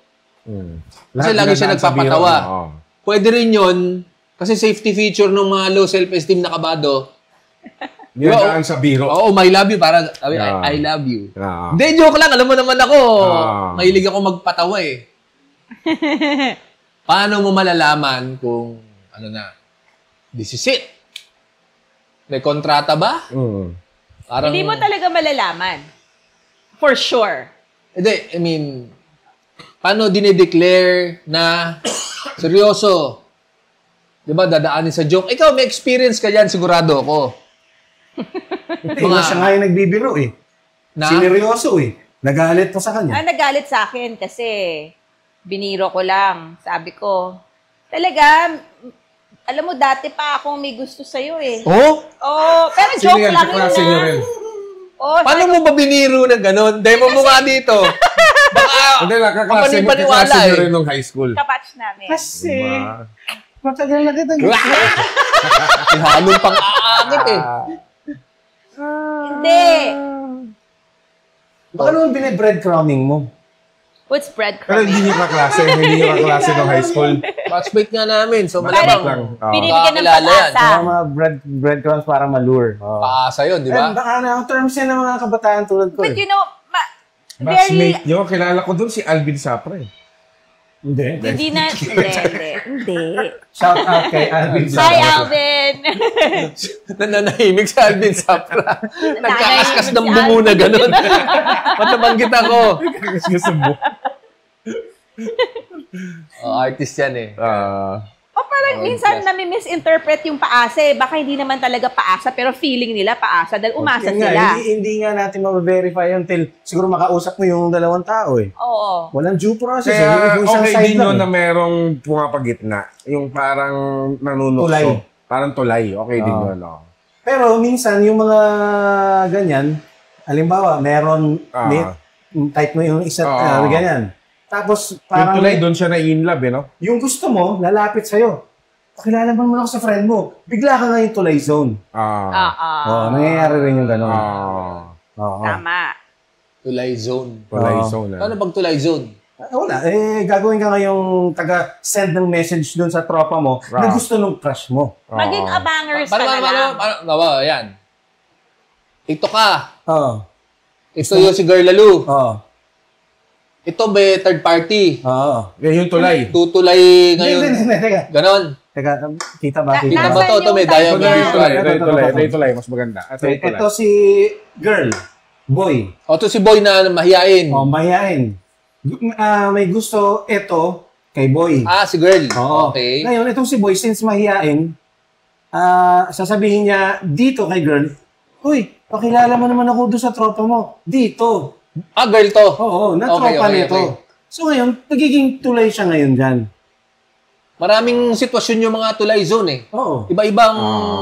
Kasi lagi siya nagpapatawa. Pwede rin yun, kasi safety feature ng mga low self-esteem na kabado. Niyadaan sa biro. Oo, my love you. Parang, I love you. Ah. Hindi, joke lang. Alam mo naman ako. Mahilig ako magpatawa eh. Paano mo malalaman kung, ano na, this is it? May kontrata ba? Parang, Hindi mo talaga malalaman. For sure. Hindi, I mean, paano dinideclare na seryoso? Diba, dadaanin sa joke. Ikaw, may experience ka yan, sigurado ako. Hindi, siya nga yung nagbibiro eh. Na? Sineryoso eh. Nagalit pa sa kanya. Nagalit sa akin kasi biniro ko lang. Sabi ko, talaga, alam mo, dati pa akong may gusto sa'yo eh. Oh? Oh, pero joke lang yun Kaklase niyo na. rin. Oh, Paano mo ba biniro na gano'n? Demo mo nga dito. Baka, Hindi lang, kaklase papaniwala niyo eh. rin nung high school. Kapatch namin. Kasi, Diba? matagal na kita gusto. Halong pang aangit eh. Hindi. Baka naman binibreadcrumbing mo. What's Pero breadcrumbing? hindi niyo kaklase nung high school. Batchmate nga namin. So, Parang- malamang Binibigyan ng kakilala yan. pag-asa. Kaya mga breadcrumbs para malure. Paasa yun, di ba? Baka na, ang terms yan ng mga kabataan tulad ko But eh. you know, Batchmate niyo, kilala ko doon si Alvin Sapre. Hindi. hindi. Shout out kay Alvin Hi, Sabra. Alvin! Nananahimik sa Alvin Sapra. Nagkakaskas ng si bungo na gano'n. Matabanggit ako. Gusto mo. Artist yan eh. O parang minsan nami-misinterpret yung paasa eh. Baka hindi naman talaga paasa, pero feeling nila paasa dahil umasa Yun nga, sila. hindi nga natin ma-verify until siguro makausap mo yung dalawang tao eh. Oo. Walang due process. Kaya Yung isang okay side din lang yun eh. na merong pumapagitna. Yung parang nanunokso. Tulay. Parang tulay. Okay din Oo. yun. Oh. Pero minsan, yung mga ganyan, halimbawa, meron, type mo yung isa, ganyan. Tapos, Yung parang, tulay, doon siya na-in love, eh, no? yung gusto mo, lalapit sa'yo. Pakilala mo naman ako sa friend mo. Bigla ka nga yung tulay zone. Nangyayari rin yung gano'n. Oo. Tama. Tulay zone. Tulay Oo. zone. Paano pag tulay zone? Wala. Gagawin ka ngayong taga-send ng message doon sa tropa mo na gusto nung crush mo. Maging abangers ka na lang. Paano, yan. Ito ka. Oo. Ito yung si Girl Lalu. Oo. Ito ba third party? Oo. Yan yung tulay. Tutulay ngayon. Hindi. Teka. Ganon. Teka, kita ba? Kita Nasaan ba to? Ito may yung type Ito diagram. niya? yung tulay. Ito yung tulay. Ito. Ito yung tulay. Mas maganda. Ito yung tulay. Ito si girl. Boy. O, ito si Boy na mahiyain. O, mahihain. May gusto ito kay boy. Ah, si Girl. Oo. Okay. Ngayon, itong si boy, since mahihain, sasabihin niya dito kay girl, "Uy, pakilala mo naman ako doon sa tropa mo. Dito." Ah, girl to. Oo, na Okay, tropa okay, nito. okay. So ngayon, nagiging tulay siya ngayon dyan. Maraming sitwasyon yung mga tulay zone eh. Oo. Iba-ibang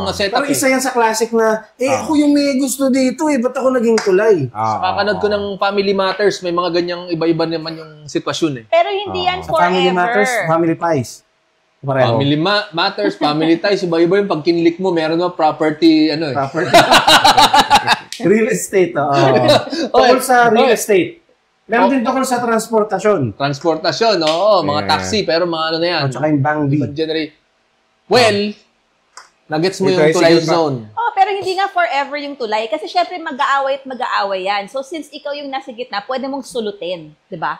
setup Parang eh. isa yan sa classic na, ako yung may gusto dito eh, ba't ako naging tulay? Kakanood ko ng Family Matters, may mga ganyang iba-iba naman yung sitwasyon eh. Pero hindi yan Sa forever. Family Matters, Family Pies. Pareho. Family Matters, Family Ties, iba-iba yung pag kinlik mo, meron na property, ano eh. Property. Real estate, oo. Tungkol sa real estate. Meron din tungkol sa transportasyon. Transportasyon, oo, mga Yeah. taxi, pero mga ano na yan. At saka yung Bang B. Ibang Well, nagets mo Ito yung ay tulay sige pa. zone. Oh, pero hindi nga forever yung tulay. Kasi syempre mag-aaway at mag-aaway yan. So since ikaw yung nasa gitna, pwede mong sulutin. Di ba?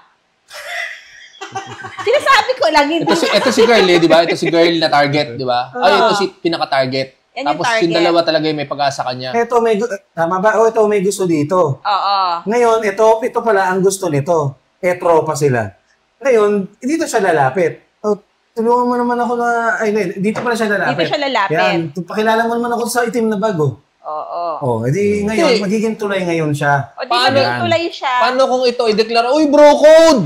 Sinasabi ko lang, hindi. Ito si girl eh, di ba? Ito si girl na target, di ba? Ay, ito si pinaka-target. Yan yung Tapos target. yung dalawa talaga yung may pag-asa kanya. Ito may, tama ba? O ito may gusto dito. Oo. Ngayon, ito pala ang gusto nito. Tropa sila. Ngayon, dito siya lalapit. Oh, tulungan mo naman ako na, dito pala siya lalapit. Dito siya lalapit. Yan, pakilala mo naman ako sa itim na bago. Oo. Oh, edi ngayon, magiging tulay ngayon siya. O di Paano- maging tulay siya. Paano kung ito i-declare, uy, bro code!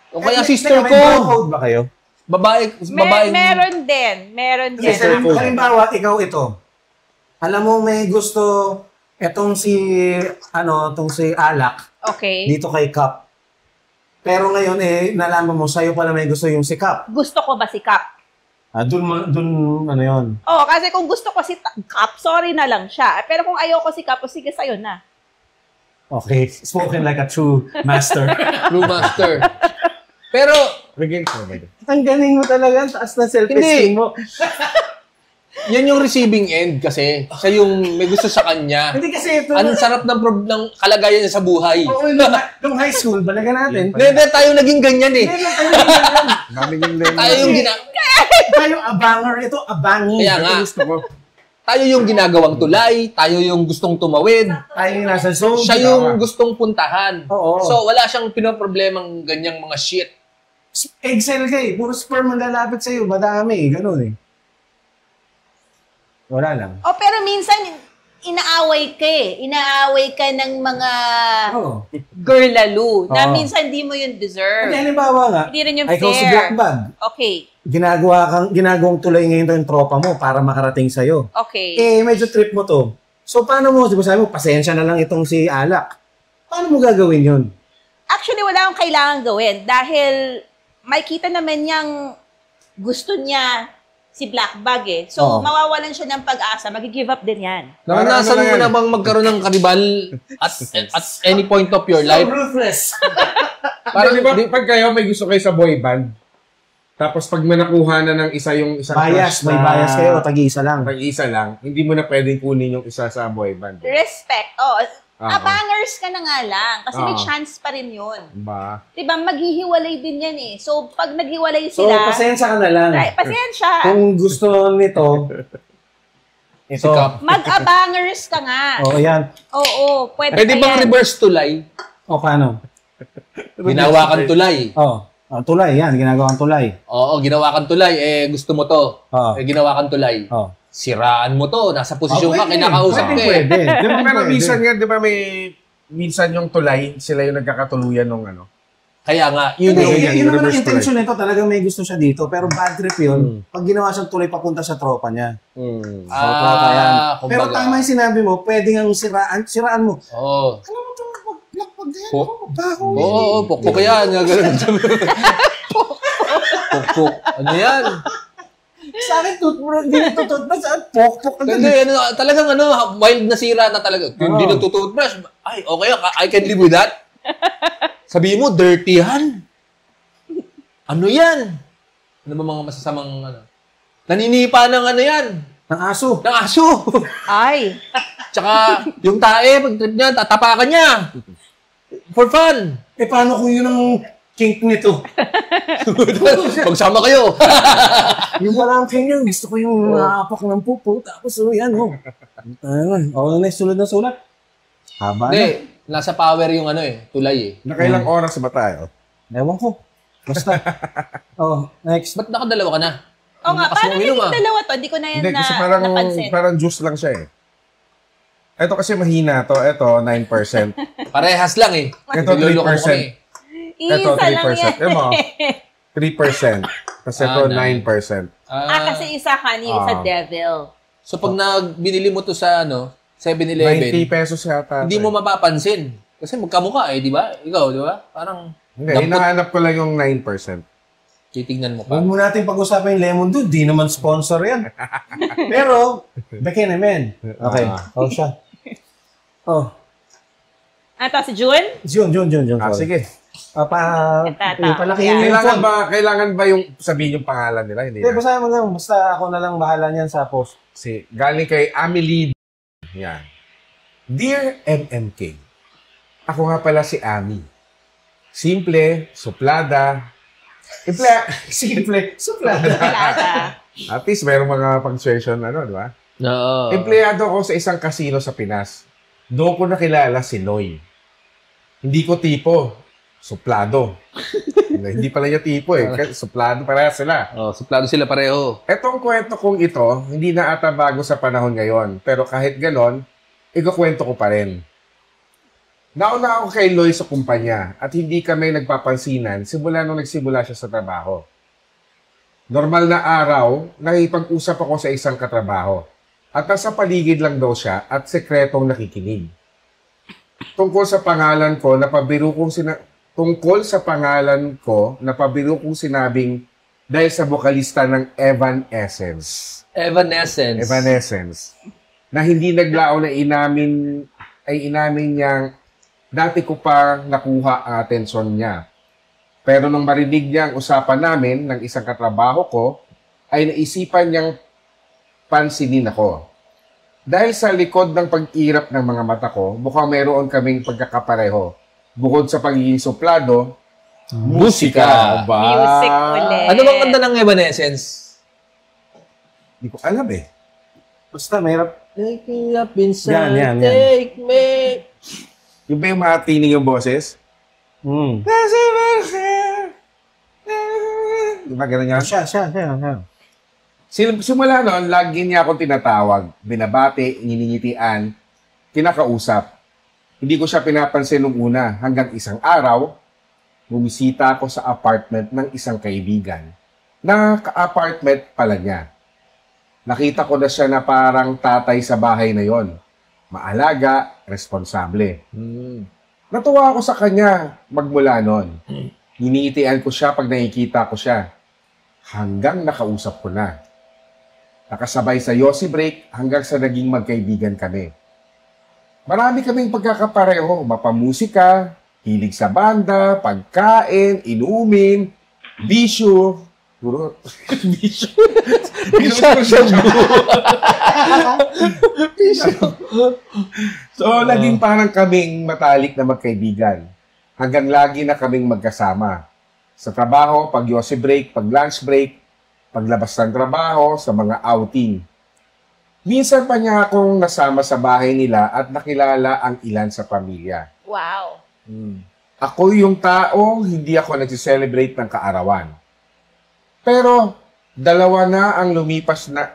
O kaya sister Teka, may bro code. code ba kayo? Babaeng... Meron din. Meron din. Kasi halimbawa, ikaw ito. Alam mo may gusto etong si Alak Okay. dito kay Cap. Pero ngayon nalaman mo sa'yo pala may gusto yung si Cap. Gusto ko ba si Cap? Dun, ano yun. Oh, kasi kung gusto ko si Cap, sorry na lang siya. Pero kung ayoko si Cap, sige sa'yo na. Okay, spoken like a true master. True master. Pero, Bigyan ko ba yun? Ang galing mo talaga, ang taas na Hindi. self-esteem mo. yan yung receiving end kasi. Siya yung may gusto sa kanya. Hindi kasi ito, Ang sarap ng kalagayan niya sa buhay. oo, nung high school, balikan natin. Hindi, tayo naging ganyan eh. Dami yung lemon. Tayo yung Tayo abanger, ito abangi. Kaya nga. Ito gusto ko. tayo yung ginagawang tulay, tayo yung gustong tumawid, Tayo yung nasa zone. siya yung gustong puntahan. Oo. So, wala siyang pinoproblemang ganyang mga shit. Excel ka eh. Puro sperm ang lalapit sa'yo. Madami eh. Ganun eh. Wala lang. Oh, pero minsan, inaaway ka eh. Inaaway ka ng mga Oo. girl lalo na Oo. minsan di mo yun deserve. Hindi, halimbawa nga, Hindi rin yung ay ikaw si fair. Black Bag. Okay. Ginagawang tuloy ngayon yung tropa mo para makarating sa'yo. Okay. Eh, medyo trip mo to. So, paano mo, di ba sabi mo, pasensya na lang itong si Alak. Paano mo gagawin yun? Actually, wala akong kailangan gawin dahil makikita naman niyang gusto niya si Black Bag eh. So, Oo. mawawalan siya ng pag-asa. Mag-give up din yan. Naranasan ano mo lang na yan? bang magkaroon ng karibal at any point of your life? ruthless. Parang, di ba, pag kayo may gusto kayo sa boy band, tapos pag manakuha na ng isa yung isang Bias. crush May na bias kayo. Tag-iisa lang. tag-isa lang, hindi mo na pwedeng kunin yung isa sa boy band. Respect. Oh, Oo. abangers ka na nga lang. Kasi may Oo. chance pa rin yun. Ba? Diba, maghihiwalay din yan eh. So, pag naghiwalay So, sila, pasensya ka na lang. pasensya. Kung gusto nito, ito. Sikap. Mag-abangers ka nga. Oo, yan. Oo, pwede Pwede ka bang yan. reverse tulay? O, paano? Ginawa kang tulay. Tulay, yan. Ginagawang tulay. Oo, ginawa kang tulay. Eh, gusto mo to. Oo. Eh, ginawa kang tulay. Oh. Siraan mo to. Nasa posisyon ka, Pwede. kinakausap ka eh. Pwede. Di ba, Pero pwede. minsan nga, di ba minsan yung tulay, sila yung nagkakatuluyan nung ano. Kaya nga, yun Hindi, yung... yan, yun naman ang reverse intention nito. Talagang may gusto siya dito. Pero bad trip yun. Pag ginawa siyang tulay papunta sa tropa niya. Tropa yan. Pero kumbaga. tama yung sinabi mo, pwede nga siraan mo. Oo. Alam mo itong pag Po- baho. Oo, pokpok yan. Ganun. Pokpok. Ano yan? Sa akin, hindi na toothbrush. Saan? Pok-pok. Hindi, ano, talagang ano, wild na sira na talaga. Kung hindi nagtutoothbrush, ay, okay, I can live with that. Sabihin mo, dirty yan. Ano yan? Ano ba mga masasamang, ano? Naninipa ng ano yan? Ng aso. Ng aso. Ay. Tsaka, yung tae, pag trip niya, tatapakan niya. For fun. Eh, paano kung yun ang kink nito? Pagsama kayo. Yung wala ang kink yun, gusto ko yung naapak ng pupo. Tapos, yan, Ayun. Next, sulod na sulat. Haba na. Hindi, nasa power yung ano eh, tulay eh. Nakailang oras ba tayo? Ewan ko. Basta. Next. Ba't nakadalawa ka na? Oo nga, Lakas paano mo uminom, naging dalawa to? Hindi ko na yan Hindi, kasi parang, napansin. parang juice lang siya eh. Ito kasi mahina to. Ito, 9%. Parehas lang eh. Ito, Niloloko mo 3%. kami. Ito, Isa lang 3%. yan. Alam mo, 3%. Kasi ito, 9%. Kasi isa honey, isa devil. So pag binili mo to sa 7-Eleven, 90 pesos yata. hindi mo mapapansin. Kasi magkamukha eh, di ba? Ikaw, di ba? Parang Hindi, hinahanap ko lang yung 9%. titignan mo pa. Huwag mo natin pag-usapan yung lemon doon. Di naman sponsor yan. Pero, Bekin naman. Okay. Siya. Ito, si June? June. Sige. Palakihin mo yung phone. Kailangan ba yung sabihin yung pangalan nila? Hindi Hindi, na. basahin mo lang. Basta ako na lang bahala niyan sa post. Galing kay Amelie. Yan. Dear MMK, ako nga pala si Ami. Simple, suplada. Simple. Suplada. Plata. At least mayroong mga punctuation, di ba? No. Empleyado ako sa isang kasino sa Pinas. Doon ko nakilala si Noy. Hindi ko tipo. Suplado. Hindi pala niya tipo eh. Suplado para sila. Suplado sila pareho. Etong kwento kong ito, hindi na ata bago sa panahon ngayon. Pero kahit ganon, ikukwento ko pa rin. Nauna ako kay Loy sa kumpanya at hindi kami nagpapansinan simula nung nagsimula siya sa trabaho. Normal na araw, nakipag-usap ako sa isang katrabaho. At nasa paligid lang daw siya at sekretong nakikinig. Tungkol sa pangalan ko, napabiro kong sinabing, dahil sa vokalista ng Evanescence. Evanescence. Na hindi naglao na inamin niyang dati ko pa nakuha ang atensyon niya. Pero nung marinig niya ang usapan namin ng isang katrabaho ko, ay naisipan niyang pansinin ako. Dahil sa likod ng pag-irap ng mga mata ko, mukhang meron kaming pagkakapareho. Bukod sa pagiging suplado, musika. Ba? Music ulit. Ano bang kanta ng Evanescence? Hindi ko alam eh. Basta mahirap. Take me up inside, Yan. take me. Yung ba yung mga tining yung boses? Mm. Di ba ganun yan? Siya. Simula noon, lagi niya akong tinatawag, binabati, iningitian, kinakausap. Hindi ko siya pinapansin nung una hanggang isang araw, bumisita ako sa apartment ng isang kaibigan na ka-apartment pala niya. Nakita ko na siya na parang tatay sa bahay na yon. Maalaga, responsable. Natuwa ako sa kanya magmula noon. Iniitian ko siya pag nakikita ko siya. Hanggang nakausap ko na. Nakasabay sa Yossi Break hanggang sa naging magkaibigan kami. Marami kaming pagkakapareho, mapamusika, hilig sa banda, pagkain, inumin, bisyo. Puro, bisyo. So, naging parang kaming matalik na magkaibigan. Hanggang lagi na kaming magkasama. Sa trabaho, pag Yossi Break, pag lunch break, paglabas ng trabaho, sa mga outing. Minsan pa niya akong nasama sa bahay nila at nakilala ang ilan sa pamilya. Wow. Ako yung tao, hindi ako nag-celebrate ng kaarawan. Pero, dalawa na ang lumipas na,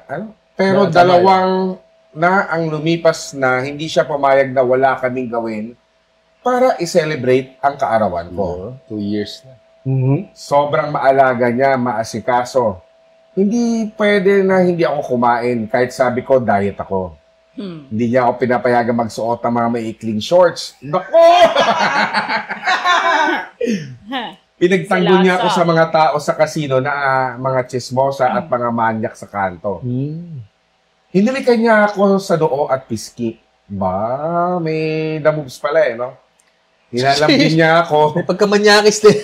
dalawang na ang lumipas na hindi siya pumayag na wala kaming gawin para i-celebrate ang kaarawan ko. 2 years na. Sobrang maalaga niya, maasikaso. Hindi pwede na hindi ako kumain kahit sabi ko diet ako. Hindi niya ako pinapayagan magsuot ng mga maikling shorts. Nako! Pinagtanggol niya ako sa mga tao sa casino na mga chismosa at mga manyak sa kanto. Hinilikan niya ako sa noo at piski. Ba, may moves pala eh, no? Hinalambing niya ako. May pagkamanyakis din.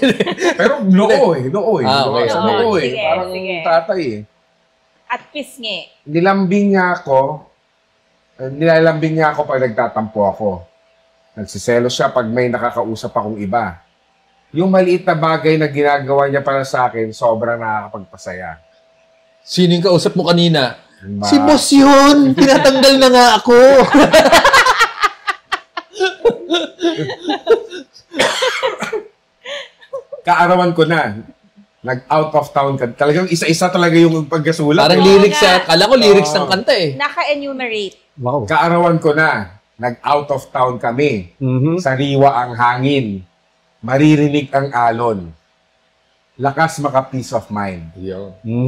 Pero noo eh. Okay. Sa noo eh. Sige, Parang sige. tatay eh. At pisngi. Nilalambing niya ako pag nagtatampo ako. Nagsiselo siya pag may nakakausap akong iba. Yung maliit na bagay na ginagawa niya para sa akin, sobrang nakakapagpasaya. Sino yung kausap mo kanina? Ma- Si boss yun! Pinatanggal na nga ako! Kaarawan ko na. Nag-out of town ka. Talagang isa-isa talaga yung pagkasulat. Parang eh. lyrics nga. kala ko lyrics ng kanta eh. Naka-enumerate. Wow. Kaarawan ko na. Nag-out of town kami. Sariwa ang hangin. Maririnig ang alon. Lakas maka peace of mind.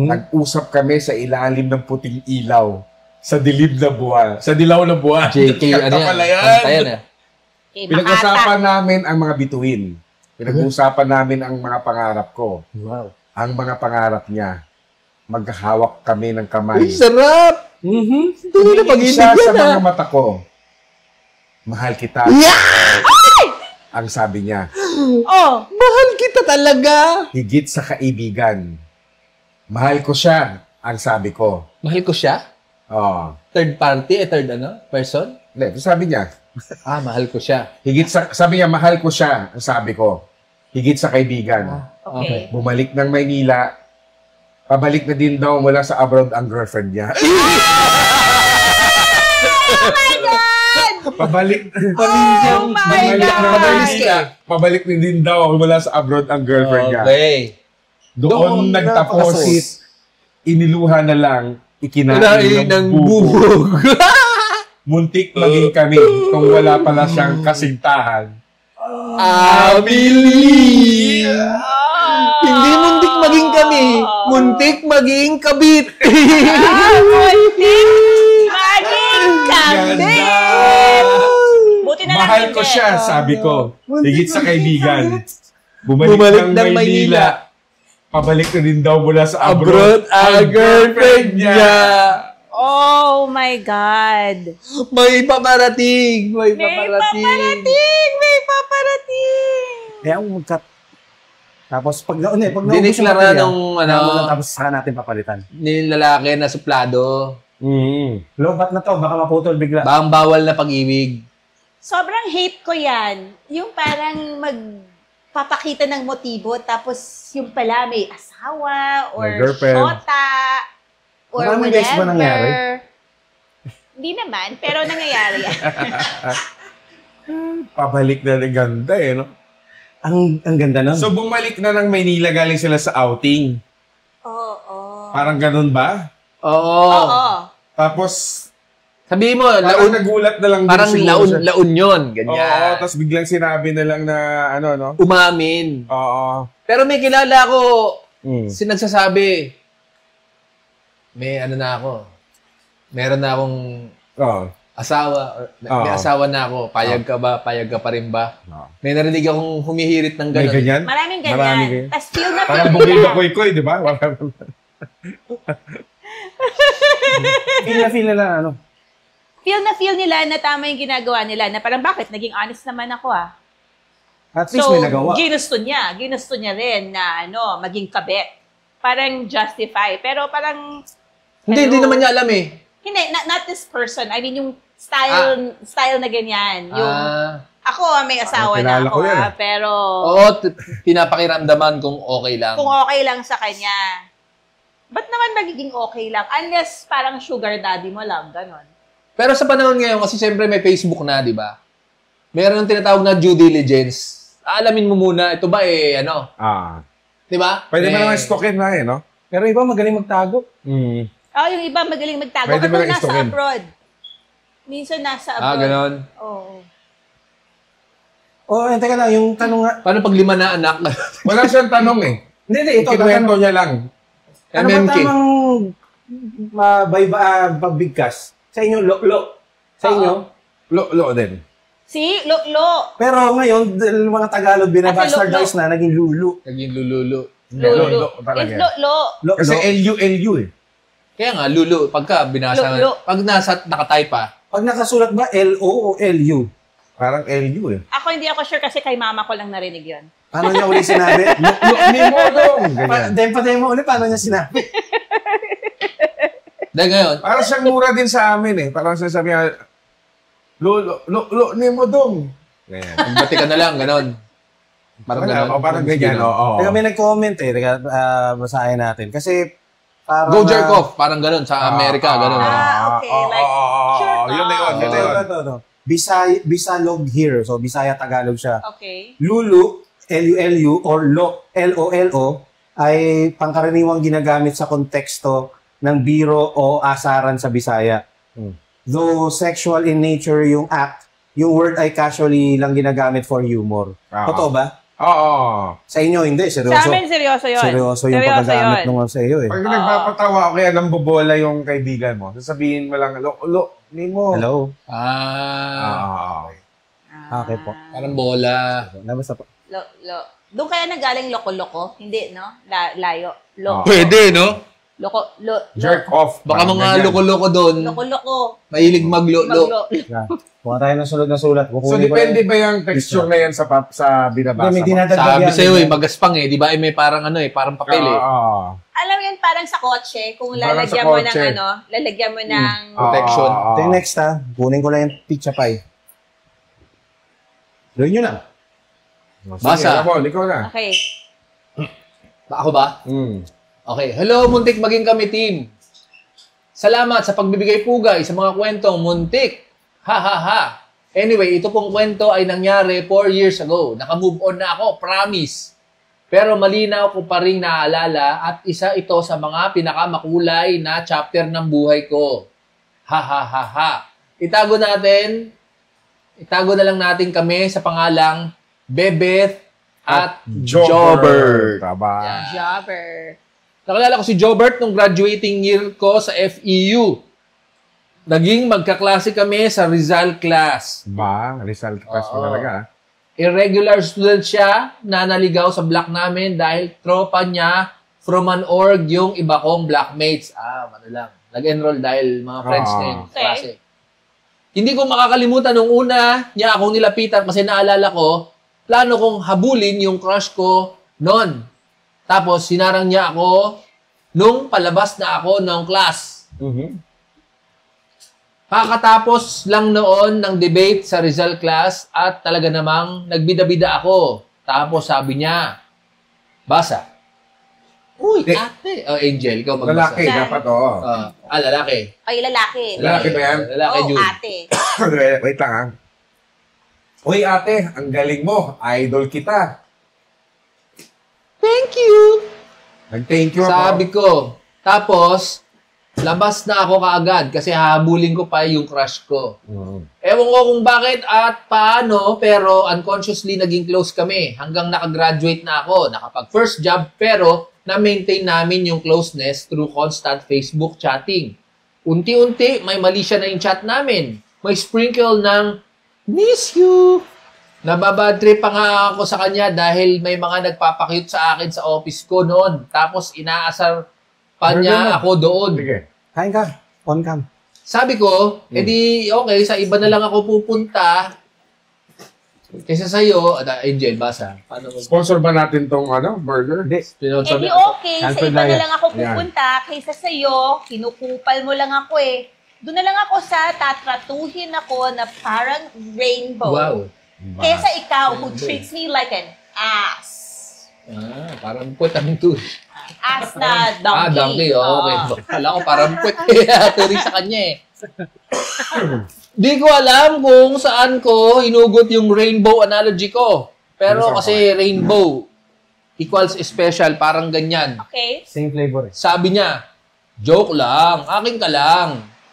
Nag-usap kami sa ilalim ng puting ilaw. Sa dilim na buwan. Sa dilaw na buwan. JK, ano yan? Pala yan. Kanta yan eh. Okay, Pinag-usapan namin ang mga bituin. Pinag-usapan namin ang mga pangarap ko. Wow. Ang mga pangarap niya. Magkahawak kami ng kamay. Uy, sarap! Hindi na Tumingin pag-ibig siya sa yan mga ah. mata ko. Mahal kita. Ang sabi niya. Oh, Mahal kita talaga! Higit sa kaibigan. Mahal ko siya. Ang sabi ko. Mahal ko siya? Oh. Third party? Third person? Hindi, sabi niya. Mahal ko siya. Sabi niya, mahal ko siya. Ang sabi ko. Higit sa kaibigan. okay. Bumalik ng Maynila. Pabalik na din daw mula sa abroad ang girlfriend niya. Pabalik. Oh my God! Pabalik na din daw mula sa abroad ang girlfriend niya. Okay. Doon nagtapos. Iniluha na lang. Ikinain Kinain ng bubog. Muntik maging kami kung wala pala siyang kasintahan. Abili! Hindi muntik maging kami. Muntik maging kabit. Muntik maging kabit! Buti na lang Mahal hindi. ko siya, sabi ko. Higit sa kaibigan. Bumalik Bumalik ng ng Maynila. Pabalik na din daw mula sa Abroad ang girlfriend niya. Oh my God. May paparating. May May paparating. paparating! May paparating! Kaya ang magkat. Tapos pag naubos yung Diniklara baterya, nung tapos saka natin papalitan. nilalaki na suplado. Lobat na to, baka maputol bigla. Bang bawal na pag-ibig. Sobrang hate ko yan. Yung parang magpapakita ng motibo tapos yung pala may asawa or May girlfriend. shota or Maraming whatever. beses ba nangyari? Hindi naman, pero nangyayari yan. Pabalik na rin ganda eh, no? Ang ganda nun. So, bumalik na ng Maynila galing sila sa outing. Oo. Parang ganun ba? Oo. Oo. Tapos, Sabihin mo, parang nagulat na lang din parang siguro siya. laun yun. Oo, Ganyan. tapos biglang sinabi na lang na, ano, no? Umamin. Oo. Pero may kilala ko, Mm. sinagsasabi, may ano na ako, meron na akong Oo. asawa, or may Oo. asawa na ako, payag ka ba, payag ka pa rin ba? Oo. May narinig akong humihirit ng May gano'n. ganyan? Maraming ganyan. Marami ganyan. Tapos feel na Parang feel bukid nila. na koy-koy, di ba? Feel nila ano. Feel nila na tama yung ginagawa nila. Na parang bakit? Naging honest naman ako ah. At least So, may nagawa. ginusto niya rin na maging kabet. Parang justify. Pero parang, Hindi naman niya alam eh. hindi, not this person. I mean, yung style na ganyan. Yung, ako may asawa na kilala ako ko yan, pero Oo, pinapakiramdaman kung okay lang. kung okay lang sa kanya, ba't naman magiging okay lang? Unless parang sugar daddy mo lang, ganon. Pero sa panahon ngayon, kasi siyempre may Facebook na, di ba? Meron ng tinatawag na due diligence. Alamin mo muna, ito ba di ba? Pwede mo naman stokin na eh, no? Pero iba magaling magtago. Mm. Yung iba magaling magtago. Pwede mo Kapag lang nasa istokin. abroad. Minsan nasa abroad. Ganon. Oo. Teka lang, yung tanong nga. Paano pag 5 na anak? Wala siyang tanong eh. Hindi, ito. Ikinuwento niya lang. Ano ba MMK. tamang pagbigkas? Sa inyo, lo. Sa inyo? Lo din. Si Lo. Pero ngayon, dahil mga Tagalog, binabastardize Kasi na, naging lulu. Naging lululu. Lo talaga. It's Lo. Lo, Kasi lo. LU eh. Kaya nga, lulu. Pagka binasa, Lulu. pag nasa nakatype pa, Pag nakasulat ba, L-O o L-U? Parang LU eh. Ako hindi ako sure kasi kay mama ko lang narinig yun. Paano niya uli sinabi? Ni mo dong. Ganyan. Demo uli, paano niya sinabi? dahil ngayon, Parang siyang mura din sa amin eh. Parang sinasabi niya, lo, ni mo dong. Ganyan. magbati ka na lang, ganon. Parang ganon. Parang ganyan. Oo. Teka, may nag-comment eh. Teka, basahin natin. Kasi, parang... Go jerk off, parang ganon. Sa Amerika, ganon. Okay, like, sure Yun na yun. Yun na yun. Ito. Bisalog here. So, Bisaya Tagalog siya. Okay. Lulu, L-U-L-U, or lo, L-O-L-O, ay pangkaraniwang ginagamit sa konteksto ng biro o asaran sa Bisaya. Though sexual in nature yung act, yung word ay casually lang ginagamit for humor. Totoo ba? Oo. Sa inyo, hindi. Seryoso. Sa amin, seryoso yun. Seryoso yung pagkagamit nung sa iyo eh. Pag nagpapatawa ako kaya nang bobola yung kaibigan mo, sasabihin mo lang, lo, ni mo. Hello? Okay po. Parang bola. Nabasa po. Lo. Doon kaya nagaling loko-loko? Hindi, no? Layo. Pwede, no? Loko. Jerk off. Baka Parang mga ganyan. loko-loko doon, Loko-loko. mahilig maglo-lo. Yeah. Kuha tayo ng sunod na sulat. So, Kukunin ko depende yan. ba yung texture na yan sa binabasa Hindi, may mo? dinadagdag Sabi yan. sa'yo, magaspang eh. Di ba? May parang parang papel eh. Oo. Alam mo yun, parang sa kotse, kung Parang lalagyan sa mo kotse. ng lalagyan mo ng... Protection. Ito yung next ha. Kunin ko lang yung pizza pie. Gawin nyo na. Basa. Ramon, ikaw na. Okay. Ako ba? Okay. Hello, Muntik Maging Kami Team. Salamat sa pagbibigay pugay sa mga kwentong muntik. Ha ha ha. Anyway, ito pong kwento ay nangyari 4 years ago. Naka-move on na ako, promise. Pero malinaw ko pa rin naaalala at isa ito sa mga pinakamakulay na chapter ng buhay ko. Ha ha ha ha. Itago na lang natin kami sa pangalang Bebeth at Jobert. Taba. Jobber. Nakilala ko si Jobert nung graduating year ko sa FEU. Naging magkaklase kami sa Rizal class. Ba? Result pass mo talaga. Irregular student siya na naligaw sa block namin dahil tropa niya from an org yung iba kong blackmates. Ano lang. Nag-enroll dahil mga friends na yung Okay. klase. Hindi ko makakalimutan nung una niya akong nilapitan kasi naalala ko, plano kong habulin yung crush ko noon. Tapos sinarang niya ako nung palabas na ako ng class. Kakatapos lang noon ng debate sa Rizal class at talaga namang nagbida-bida ako. Tapos sabi niya, basa. Uy, ate. Angel, ikaw magbasa. Lalaki, dapat, oo. Lalaki. Ay, lalaki. Lalaki ba yan? Lalaki, Oh, June. ate. Wait lang, ha? Uy, ate, ang galing mo. Idol kita. Thank you. Nag-thank you ako. Sabi ko. Tapos, labas na ako kaagad kasi hahabulin ko pa yung crush ko. Ewan ko kung bakit at paano, pero unconsciously naging close kami hanggang nakagraduate na ako. Nakapag first job, pero na-maintain namin yung closeness through constant Facebook chatting. Unti-unti, may mali siya na yung chat namin. May sprinkle ng, miss you. Nababad trip pa nga ako sa kanya dahil may mga nagpapakyut sa akin sa office ko noon. Tapos inaasar pa niya ako doon. Sige. Kain ka. On cam. Sabi ko, edi okay, sa iba na lang ako pupunta. Kaysa sa'yo, Angel, basa. Paano mo? Sponsor ba natin tong burger? Hindi. Sponsor Eh di na- okay, sa Cancel iba na na yan. lang ako pupunta, kaysa sa'yo, kinukupal mo lang ako eh. Doon na lang ako sa tatratuhin ako na parang rainbow. Wow. Kaysa ikaw, who treats me like an ass. Parang puwet ang tuloy. Ass na donkey. Donkey. Okay. Oo. Kala ko parang puwet. Tuloy sa kanya eh. Di ko alam kung saan ko hinugot yung rainbow analogy ko. Pero kasi rainbow equals special, parang ganyan. Okay. Same flavor eh. Sabi niya, joke lang, akin ka lang.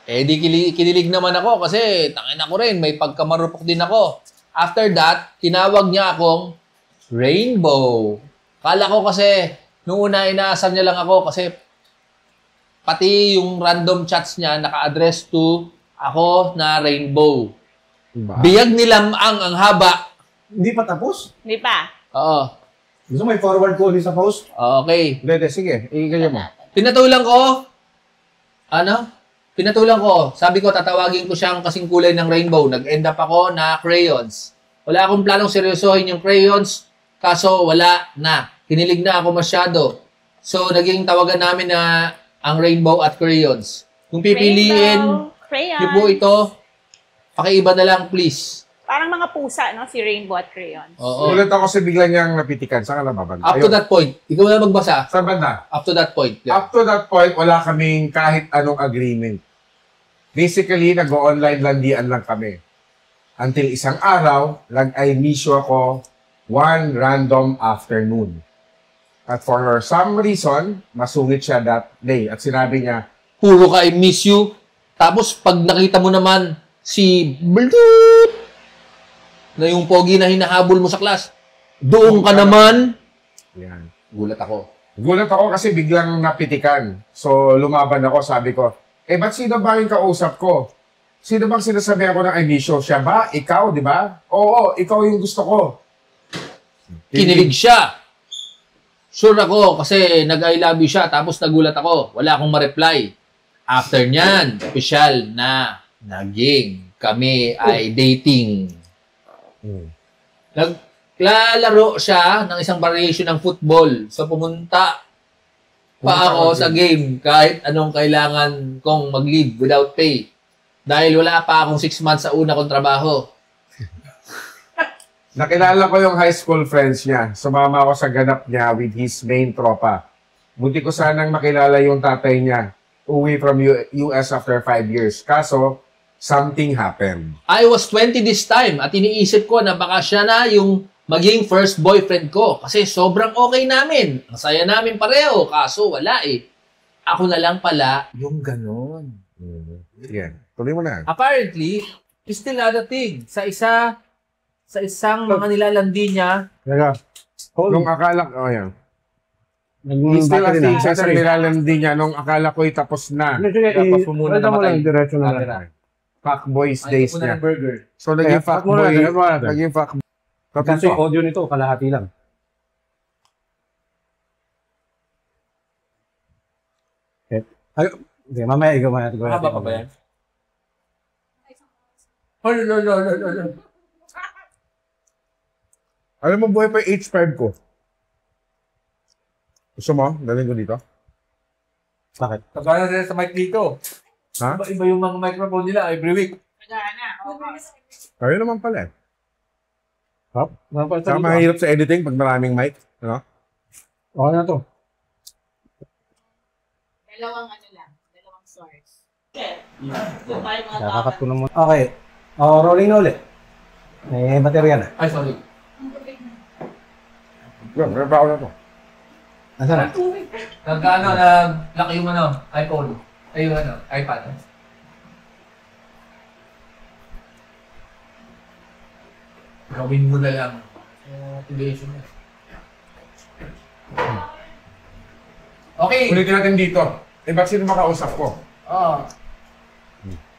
Eh di kinilig naman ako kasi tangin ako rin, may pagkamarupok din ako. After that, tinawag niya akong Rainbow. Kala ko kasi, nung una inaasar niya lang ako kasi pati yung random chats niya naka-address to ako na Rainbow. Biyag nilamang ang haba. Hindi pa tapos? Di ba? Oo. Gusto mo i-forward ko ulit sa post? Okay. Hindi, sige. Iganyan mo. Pinatulang ko. Pinatulang ko. Sabi ko, tatawagin ko siyang kasing kulay ng rainbow. Nag-end up ako na crayons. Wala akong planong seryosohin yung crayons. Kaso, wala na. Kinilig na ako masyado. So, naging tawagan namin na ang rainbow at crayons. Kung pipiliin Rainbow, crayon. niyo po ito, pakiiba na lang, please. Parang mga pusa, no? Si Rainbow at Crayon. Oo. Ulit ako kasi bigla niyang napitikan. Saan ka nababag? Up to that point. Ikaw na magbasa. Saan banda? Up to that point. Yeah. Up to that point, wala kaming kahit anong agreement. Basically, nag-online landian lang kami. Until isang araw, I miss you ako one random afternoon. At for some reason, masungit siya that day. At sinabi niya, Puro ka, I miss you. Tapos, pag nakita mo naman si Blup, na yung pogi na hinahabol mo sa class, doon ka naman. yan. Gulat ako. Gulat ako kasi biglang napitikan. So, lumaban ako. Sabi ko, ba't sino ba yung kausap ko? Sino bang sinasabi ako ng I miss you? Siya ba? Ikaw, di ba? Oo, ikaw yung gusto ko. Kinilig siya. Sure ako kasi nag-I love you siya tapos nagulat ako. Wala akong ma-reply. After nyan, official na naging kami ay dating. Naglalaro siya ng isang variation ng football. So pumunta pa ako sa game kahit anong kailangan kong mag-leave without pay. Dahil wala pa akong 6 months sa una kong trabaho. Nakilala ko yung high school friends niya. Sumama ako sa ganap niya with his main tropa. Buti ko sanang makilala yung tatay niya. Uwi from US after 5 years. Kaso, something happened. I was 20 this time at iniisip ko na baka siya na yung maging first boyfriend ko kasi sobrang okay namin. Ang saya namin pareho, kaso wala eh. Ako na lang pala yung ganon. Yan. Tuloy mo na. Apparently, still not a thing. Sa isang mga nilalandi niya, Teka. Hold. Nung akala ko, yan. Nag-battery Still a thing na. sa isang nilalandi niya nung akala ko'y tapos na. Hindi, sige, Tapos mo muna ito mo namatay. lang, diretso na Camera. lang. Fuckboys ay days ko na niya. ng burger. So, naging Kaya, mo na, fuckboy. mo na. Naging fuckboy. Kasi yung audio nito, kalahati lang. Ay, hindi, mamaya ikaw maya. Haba pa ba yan? Hold. Alam mo, buhay pa yung H5 ko. Gusto mo? Dalhin ko dito? Bakit? Tagana sila sa mic dito. Ha? Iba yung mga microphone nila every week. Ayun naman pala eh. Hop? Saka mahirap sa editing pag maraming mic. Ano? Okay na to. Dalawang source. Kakakat ko naman. Okay. Rolling na ulit. May baterya na. Ay, sorry. Yan, meron pa ako na to. Nasaan na? Laki yung iPhone. Ay, yung iPad. Gawin mo na lang. Activation mo. Okay. Ulitin natin dito. Eh, ba't sino makausap ko?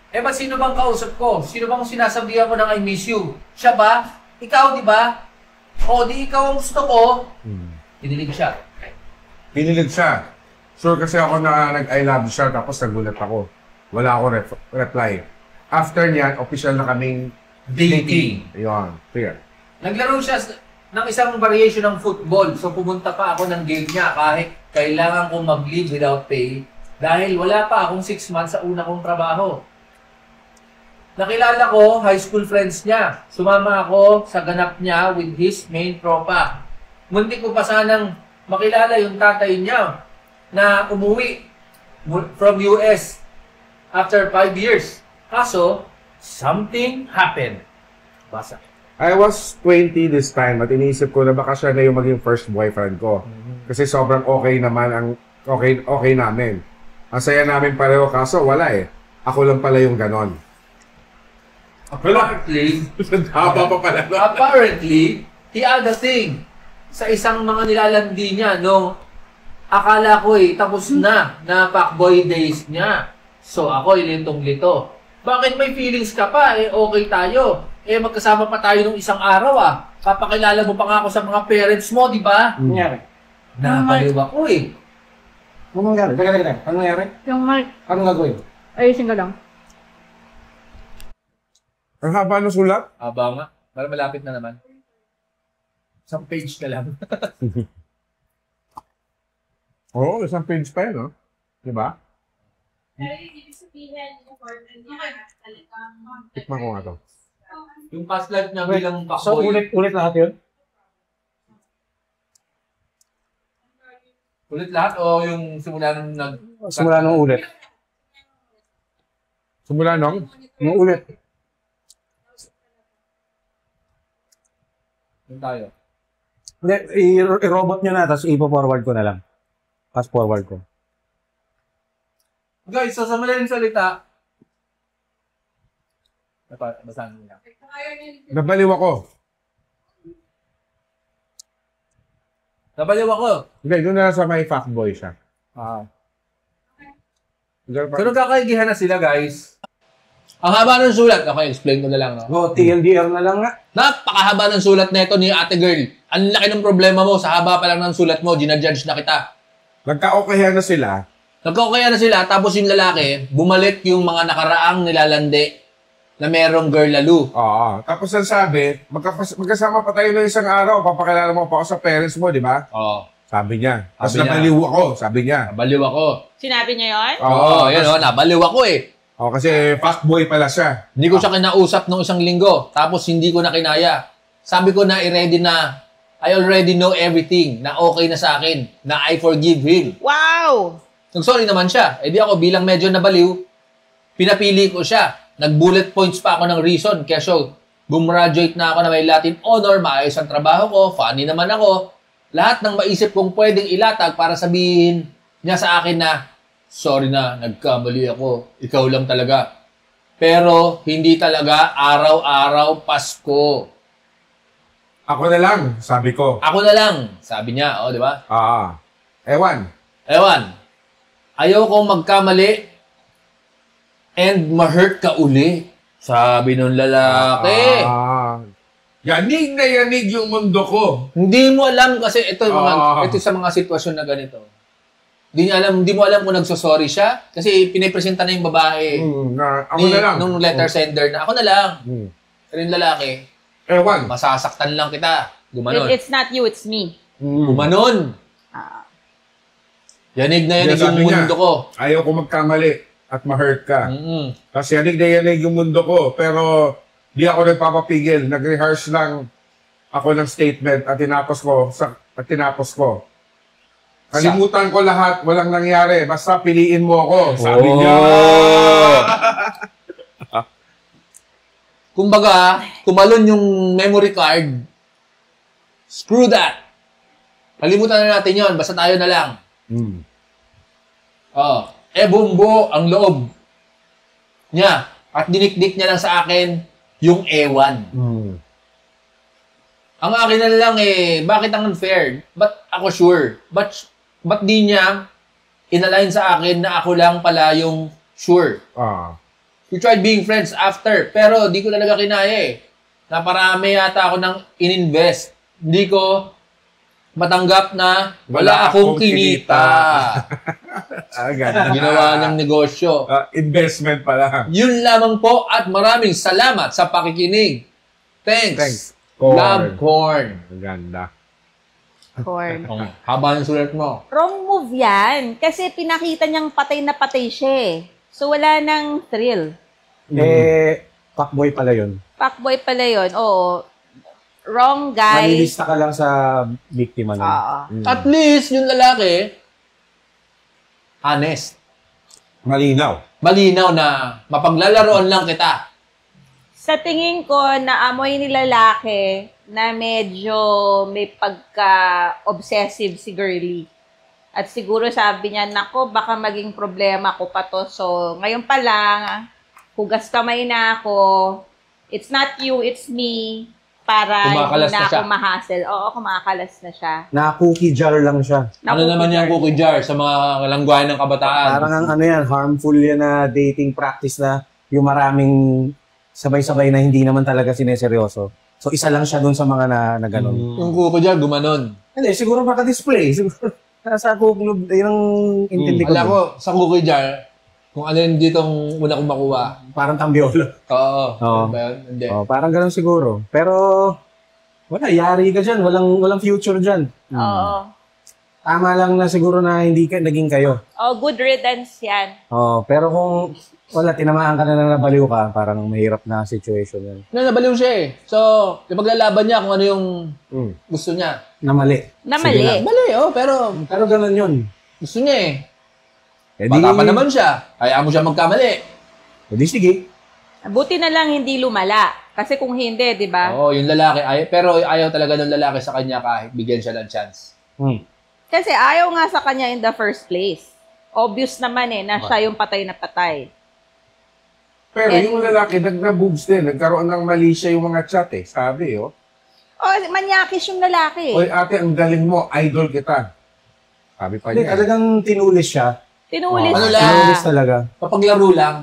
Ba't sino bang kausap ko? Sino bang sinasabihan ko ng I miss you? Siya ba? Ikaw, di ba? O, di ikaw ang gusto ko. Kinilig siya. Pinilig siya. Sure kasi ako na nag-I love you siya, tapos nagulat ako. Wala ako reply. After niyan, official na kaming Dating. Ayun, clear. Naglaro siya ng isang variation ng football. So pumunta pa ako ng game niya kahit kailangan kong mag-leave without pay dahil wala pa akong 6 months sa una kong trabaho. Nakilala ko, high school friends niya. Sumama ako sa ganap niya with his main tropa. Muntik ko pa sanang makilala yung tatay niya na umuwi from US after 5 years. Kaso, something happened. Basa. I was 20 this time at iniisip ko na baka siya na yung maging first boyfriend ko. Kasi sobrang okay naman ang okay namin. Ang saya namin pareho kaso wala eh. Ako lang pala yung ganon. Apparently, Haba pa pala. No? apparently, he had a thing sa isang mga nilalandi niya, no? Akala ko tapos na fuckboy days niya. So ako lintong-lito. Bakit may feelings ka pa? Okay tayo. Magkasama pa tayo nung isang araw Papakilala mo pa nga ako sa mga parents mo, di ba? Ano nangyari? Napaliw ako Ano nangyari? Teka. Ano nangyari? Yung mic, Anong gagawin? ayusin ko lang. Ang haba ng sulat? Aba nga. Para malapit na naman. Isang page na lang. Oo, isang page pa yun, no? Diba? Pero yung ibig sabihin, important niya, talagang Tikman ko nga to. Yung past life niya Wait, bilang So, fuckboy. ulit lahat yun? Ulit lahat o yung simula nung Simula nung ulit. Simula nung? Nung ulit. Yung tayo. Hindi, i-robot nyo na, tapos ipo-forward ko na lang. Fast forward ko. Guys, so sa malaking salita, basahin mo lang. Nabaliw ako. Nabaliw ako. Hindi, doon na sa may fuckboy siya. So nagkakaigihan na sila, guys. Ang haba ng sulat. Okay, explain ko na lang. No? Go, TLDR na lang nga. Napakahaba ng sulat na ito ni ate girl. Ang laki ng problema mo. Sa haba pa lang ng sulat mo, ginajudge na kita. Nagka-okayan na sila. Nagkakaya na sila, tapos yung lalaki, bumalik yung mga nakaraang nilalandi na merong girl lalo. Oo. Tapos ang sabi, magkasama pa tayo ng isang araw, papakilala mo pa ako sa parents mo, di ba? Oo. Sabi niya. Tapos Sabi niya. nabaliw ako, sabi niya. Nabaliw ako. Sinabi niya yon? Oo, yan o, nabaliw ako Kasi fuckboy pala siya. Hindi ko siya kinausap nung isang linggo, tapos hindi ko na kinaya. Sabi ko na i-ready na, I already know everything, na okay na sa akin, na I forgive him. Wow! Nag-sorry naman siya. Di ako bilang medyo nabaliw, pinapili ko siya. Nag-bullet points pa ako ng reason. Kaya gumraduate na ako na may Latin honor, maayos ang trabaho ko, funny naman ako. Lahat ng maisip kong pwedeng ilatag para sabihin niya sa akin na, sorry na, nagkamali ako. Ikaw lang talaga. Pero hindi talaga araw-araw Pasko. Ako na lang, sabi ko. Ako na lang, sabi niya. O, di ba? Ewan. Ayaw kong magkamali and ma-hurt ka uli. Sabi nung lalaki. Yanig na yung mundo ko. Hindi mo alam kasi ito sa mga sitwasyon na ganito. Di mo alam kung nagsosorry siya kasi pinipresenta na yung babae. Ako na lang. Nung letter sender na, ako na lang. Pero yung lalaki, Ewan. masasaktan lang kita. Gumanon. It's not you, it's me. Gumanon. Yanig na yanig Kaya sabi yung niya, mundo ko. Ayaw ko magkamali at ma-hurt ka. Kasi yanig na yanig yung mundo ko. Pero di ako nagpapapigil. Nag-rehearse lang ako ng statement at tinapos ko. Kalimutan ko lahat, walang nangyari. Basta piliin mo ako. Sabi niya. Kumbaga, kumalon yung memory card. Screw that. Kalimutan na natin yon, basta tayo na lang. Bumbo ang loob niya. At dinikdik niya lang sa akin yung ewan. Ang akin na lang bakit ang unfair? But ako sure. But di niya inalign sa akin na ako lang pala yung sure. We tried being friends after, pero di ko talaga kinaya Naparami yata ako ng ininvest. Hindi ko matanggap na wala akong kinita. Ginawa niyang negosyo. Investment pala. Yun lamang po at maraming salamat sa pakikinig. Thanks. Corn. Love Corn. Ganda. Corn. Haba ng sulat mo. Wrong move yan. Kasi pinakita niyang patay na patay siya So, wala nang thrill. Fuckboy pala yun. Fuckboy pala yun. Oo. Wrong guy. Malilista ka lang sa biktima nun. At least, yung lalaki, honest. Malinaw. Malinaw na mapaglalaroan lang kita. Sa tingin ko, naamoy ni lalaki na medyo may pagka-obsessive si girly. At siguro sabi niya, nako, baka maging problema ko pa to. So, ngayon pa lang, hugas kamay na ako. It's not you, it's me. Para Kumakalas hindi na na siya. ako ma-hassle. Oo, kumakalas na siya. Na-cookie jar lang siya. Ano naman yung cookie jar sa mga langguan ng kabataan? Parang ang harmful yan na dating practice na yung maraming sabay-sabay na hindi naman talaga sineseryoso. So, isa lang siya dun sa mga na ganun. Yung cookie jar, gumanon. Hindi, siguro maka-display. Siguro, sa cookie, yun ang intindi ko. Alam ko, sa cookie jar, kung ano yung ditong una kong makuha. Parang tambiolo. Oo. Oo. Ba yun? Hindi. Parang ganun siguro. Pero, wala, yari ka dyan. Walang future dyan. Oo. Tama lang na siguro na hindi ka naging kayo. Oh, good riddance yan. Pero kung wala, tinamaan ka na nabaliw ka, parang mahirap na situation yan. Nabaliw siya So, ipaglalaban niya kung ano yung gusto niya. Na mali. Na mali. Mali, pero Pero ganun yun. gusto niya Eh, Bata pa naman siya. Kaya mo siya magkamali. Di sige. Buti na lang hindi lumala. Kasi kung hindi, di ba? Oo, yung lalaki. Pero ayaw talaga ng lalaki sa kanya kahit bigyan siya ng chance. Kasi ayaw nga sa kanya in the first place. Obvious naman na siya yung patay na patay. Pero yung lalaki, nag-boobs din. Nagkaroon ng mali siya yung mga chat Sabi, Oh, manyakis yung lalaki. Oy, ate, ang galing mo. Idol kita. Sabi pa Hindi, niya. talagang tinulis siya. Tinulis Ano siya. lang? Tinulis talaga. Papaglaro lang.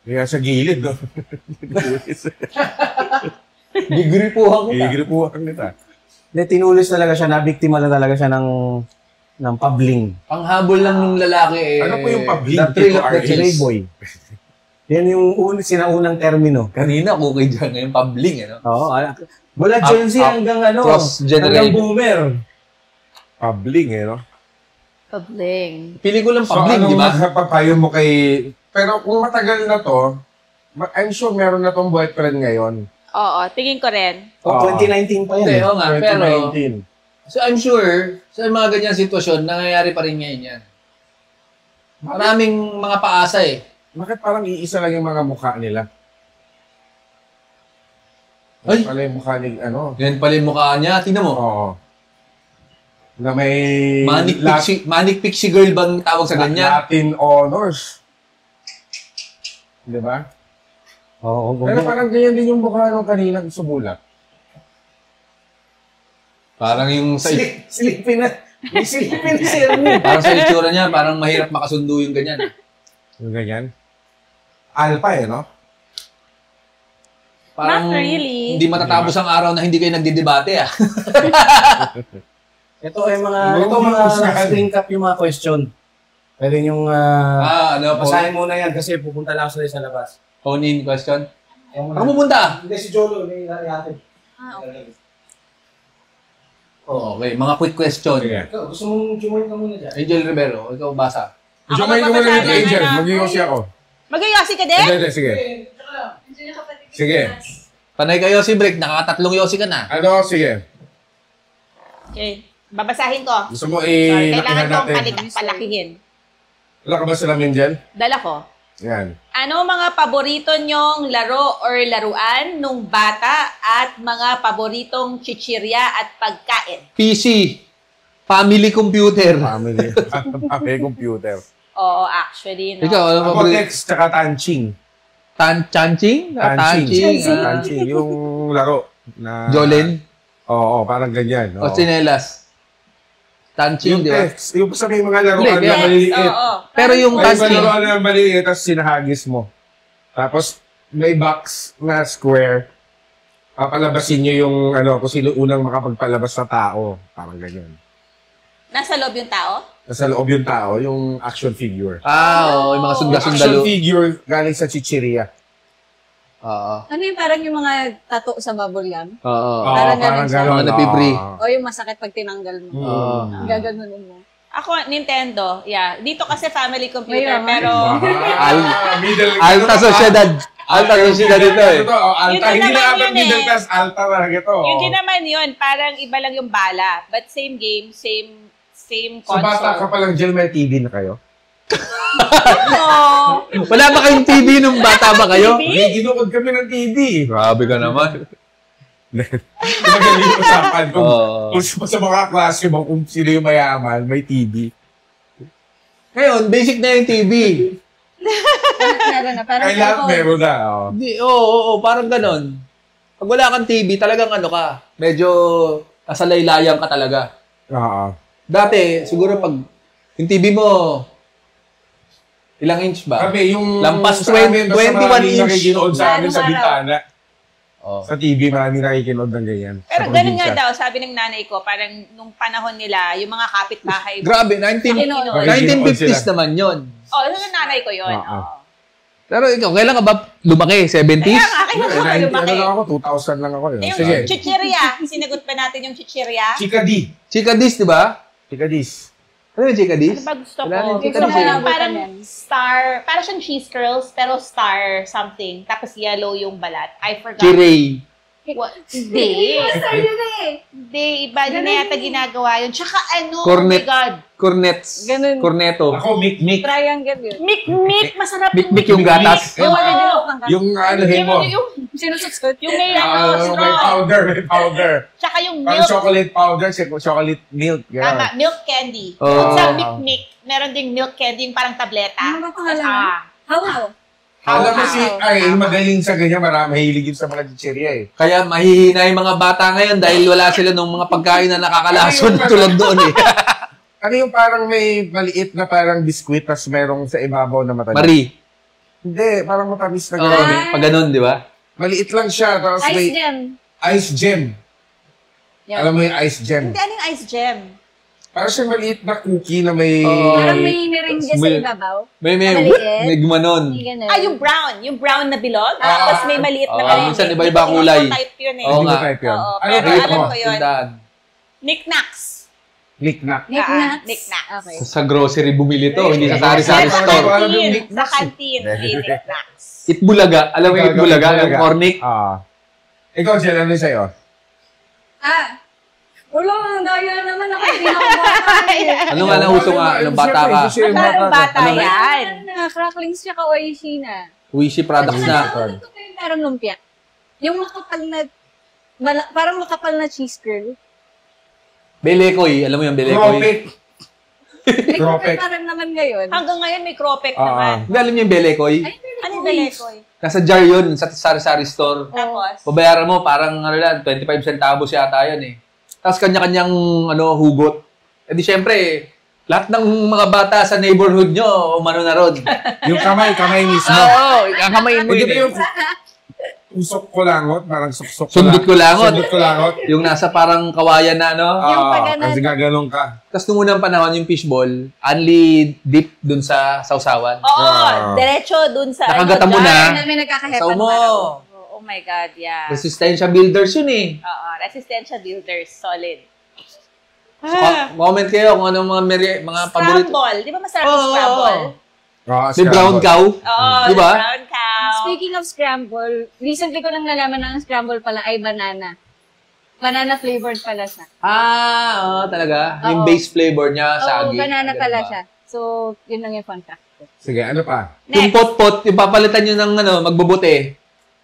Kaya sa gilid, no? Gigripuhan kita. Igripuhan kita. Hindi, tinulis talaga siya. Nabiktima lang talaga siya ng pabling. Ang habol lang ng lalaki Ano po yung pabling? The thrill of the Tito chase. Playboy. Yan yung sinaunang termino. Kanina, cookie jar ngayon, pabling, Oo. Mula Gen Z hanggang hanggang boomer. Pabling, no? Pabling. Pili ko lang So, pabling, di ba? anong papayo mo kay... Pero kung matagal na to, I'm sure meron na tong boyfriend ngayon. Oo, tingin ko rin. 2019 pa yan. Hindi, oo nga. Pero, 2019. so I'm sure, sa mga ganyan sitwasyon, nangyayari pa rin ngayon yan. Maraming mga paasa Bakit parang iisa lang yung mga mukha nila? Ay! Pala yung mukha ni, Yan pala yung mukha niya. Tingnan mo. Oo. Na may... Manic pixie girl bang tawag sa ganyan? Latin honors. Di ba? Oo. Pero parang ganyan din yung mukha nung kanina sumulat. Parang yung sa Silipin na. May silipin na si Ernie. parang sa itsura niya, parang mahirap makasundo yung ganyan. Yung ganyan. Alpha no? Parang Not really. hindi matatapos ang araw na hindi kayo nagdidebate Ito mga screen cap yung mga question. Pwede yung basahin muna yan kasi pupunta lang sila sa labas. Phone-in question? Ako pupunta? Hindi, si Jolo. May natin. Okay. Okay, mga quick question. Ikaw, gusto mong join ka muna dyan? Angel Rivero, ikaw basa. Medyo Ako may ko muna magbabasahin dito, Angel. na. Mag-iossi ako. Mag-yosi ka din? Hindi, sige. Nandiyan yung kapatid ko Sige. sa class. Panay ka Yossi break, nakakatatlong Yossi ka na. Ano, sige. Okay. Babasahin ko. Gusto mo Sorry, i-lakihan kailangan kong natin? palakihin. Wala ka ba sila, Angel? Dala ko. Yan. Ano mga paborito nyong laro or laruan nung bata at mga paboritong chichirya at pagkain? PC, family computer. Family computer. Oo, actually, no? Ikaw, ano Ako, paborito? text, tsaka tanching. Tanching? Tanching. Yung laro. Na... Jolene? Oo, parang ganyan. O chinelas? Tanching, Yung di ba? text. Yung sa may mga laruan Hindi, na Yes, maliliit. oo. Pero yung May tanching, laruan na maliliit, tapos sinahagis mo. Tapos, may box na square. Papalabasin nyo yung, kung sino unang makapagpalabas na tao. Parang ganyan. Nasa loob yung tao? Nasa loob yung tao, yung action figure. oo, yung mga Yung sunda-sundalo. action figure galing sa chichiria. Oo. Ano yung parang yung mga tato sa bubble gum? Oo. Parang ganun siya. Mga napibri. O yung masakit pag tinanggal mo. Oo. Gaganunin mo. Ako, Nintendo. Yeah. Dito kasi family May computer, naman. pero... Alta Sociedad. Alta Sociedad ito eh. Alta. Yun din Hindi naman na abang yun eh. middle class, alta talaga ito. Yun din naman yun. Parang iba lang yung bala. But same game, same Sa bata ka console. pa lang, Jill, may TV na kayo? No. Wala ba kayong TV nung bata ba kayo? May ginukod kami ng TV. Grabe ka naman. Magaling yung usapan kung Oo. sa mga klase mo, kung sino yung mayaman, may TV. Ngayon, basic na yung TV. Meron na. Parang Kailangan meron na. Oh. Oo, parang ganon. Pag wala kang TV, talagang ano ka, medyo nasa laylayan ka talaga. Oo. Dati, siguro pag yung TV mo, ilang inch ba? Kami, yung Lampas sa amin, 21 basta maraming inch. nakikinood sa amin sa Anong araw? bintana. Oh. Sa TV, maraming nakikinood ng ganyan. Pero Sa ganun nga probinsya. daw, sabi ng nanay ko, parang nung panahon nila, yung mga kapitbahay. Grabe, Nakikinood. 1950s naman yon. Oh, yun yung nanay ko yun. Oo. Oo. Pero ikaw, kailan ka ba lumaki? 70s? Kaya nga, kailan ko Ano lumaki. lang ako, 2,000 lang ako. Yun. Yung Sige. chichirya, sinagot pa natin yung chichirya. Chika D. Chika Dis, di ba? Chika Dis. Ano yung Chika Ano Dis? ba gusto Wala ko? na, Gusto chika ko dis eh. yung parang star, parang siyang cheese curls, pero star something. Tapos yellow yung balat. I forgot. Chiray. What? Hindi. Star yun na eh. Hindi, iba. Hindi na yata ginagawa yun. Tsaka ano, Cornet. oh my God. Cornets. Ganun. Corneto. Ako, Mick. Triangle yun. Mik, masarap Bik yung gatas. Yung Oo. maliliit ng Yung anuhin mo. Yung sinusutsut. may May straw. powder. Tsaka yung Parang milk. chocolate powder, chocolate milk. Tama, Gano'n. milk candy. Oo. Sa Mik, meron ding milk candy, yung parang tableta. Ano ba pangalan? Ah. How? Alam mo si, magaling sa ganyan, mahilig yun sa mga chicheria eh. Kaya mahihina yung mga bata ngayon dahil wala sila nung mga pagkain na nakakalason tulad doon eh. Ano yung parang may maliit na parang biskwit tas merong sa ibabaw na matamis? Marie. Hindi, parang matamis na Oo, gano'n. pag ganun, di ba? Maliit lang siya, tapos Ice may gem. ice gem. Yan. Alam mo yung ice gem? Hindi, anong ice gem? Parang siya maliit na cookie na may... Oo. Parang may merengue sa May- ibabaw. May Maliit. may gumanon. Hindi ganun. Ah, yung brown na bilog. Tapos may maliit na Ah, merengue. minsan iba-iba Hindi ko kulay. type yun eh. Oo Hindi nga. ko type yun. Oo, Ano pero type alam mo? ko yun. Tindahan. Knickknacks. Knick-knack. Knickknacks. Knickknacks. Okay. Sa grocery bumili to, hindi sa sari-sari Sa store. Alam yung canteen. knickknacks Sa eh. canteen. May knickknacks. Itbulaga. Alam mo yung Itbulaga? Yung cornic? Ikaw, Jill, ano yung sa'yo? Wala, ang daya naman ako. Hindi na ako bata eh. Ano nga na uso nga? Anong bata ka? Masyadong bata Ano ba? yan. Cracklings siya ka oishi na. Wishi products na. Ito pa yung parang lumpia. Yung makapal na, parang makapal na cheese curl. Belekoy. Alam mo yung Belekoy? Cropek. Like, Cropek. parang naman ngayon. Hanggang ngayon may cropek Ah. naman. Hindi alam niyo yung Belekoy? Ano yung belekoy? Nasa jar yun, sa sari-sari store. Tapos, Babayaran mo, parang ano lang, 25 centavos yata yun eh. Tapos kanya-kanyang hugot. E di syempre, lahat ng mga bata sa neighborhood nyo, umano na ron. Yung kamay mismo. Oo, kakamayin mo Hindi yun ba eh. yung usok ko langot, parang suksok Sundot ko langot. Sundot ko langot. Yung nasa parang kawayan na, no? Yung pag-ano. Kasi gaganong ka. Tapos nung unang panahon, yung fishball, only dip dun sa sausawan. Oo, diretso dun sa Nakagata mo jar. na. May nagkakahepan Saw mo. parang. Oh my God, yeah. Resistensya builders yun eh. Oo, resistensya builders, solid. So, comment kayo kung anong mga paborito. Scramble. Di ba masarap yung Oo. scramble? May brown cow. Oo, Di ba? the brown cow. Speaking of scramble, recently ko lang nalaman na ang scramble pala ay banana. Banana flavored pala siya. Oo, talaga. Yung Oo. base flavor niya, Oo, saging. banana Ganun pala ba? siya. So, yun lang yung fun fact ko. Sige, ano pa? Yung Next. pot-pot, yung papalitan nyo ng magbubuti.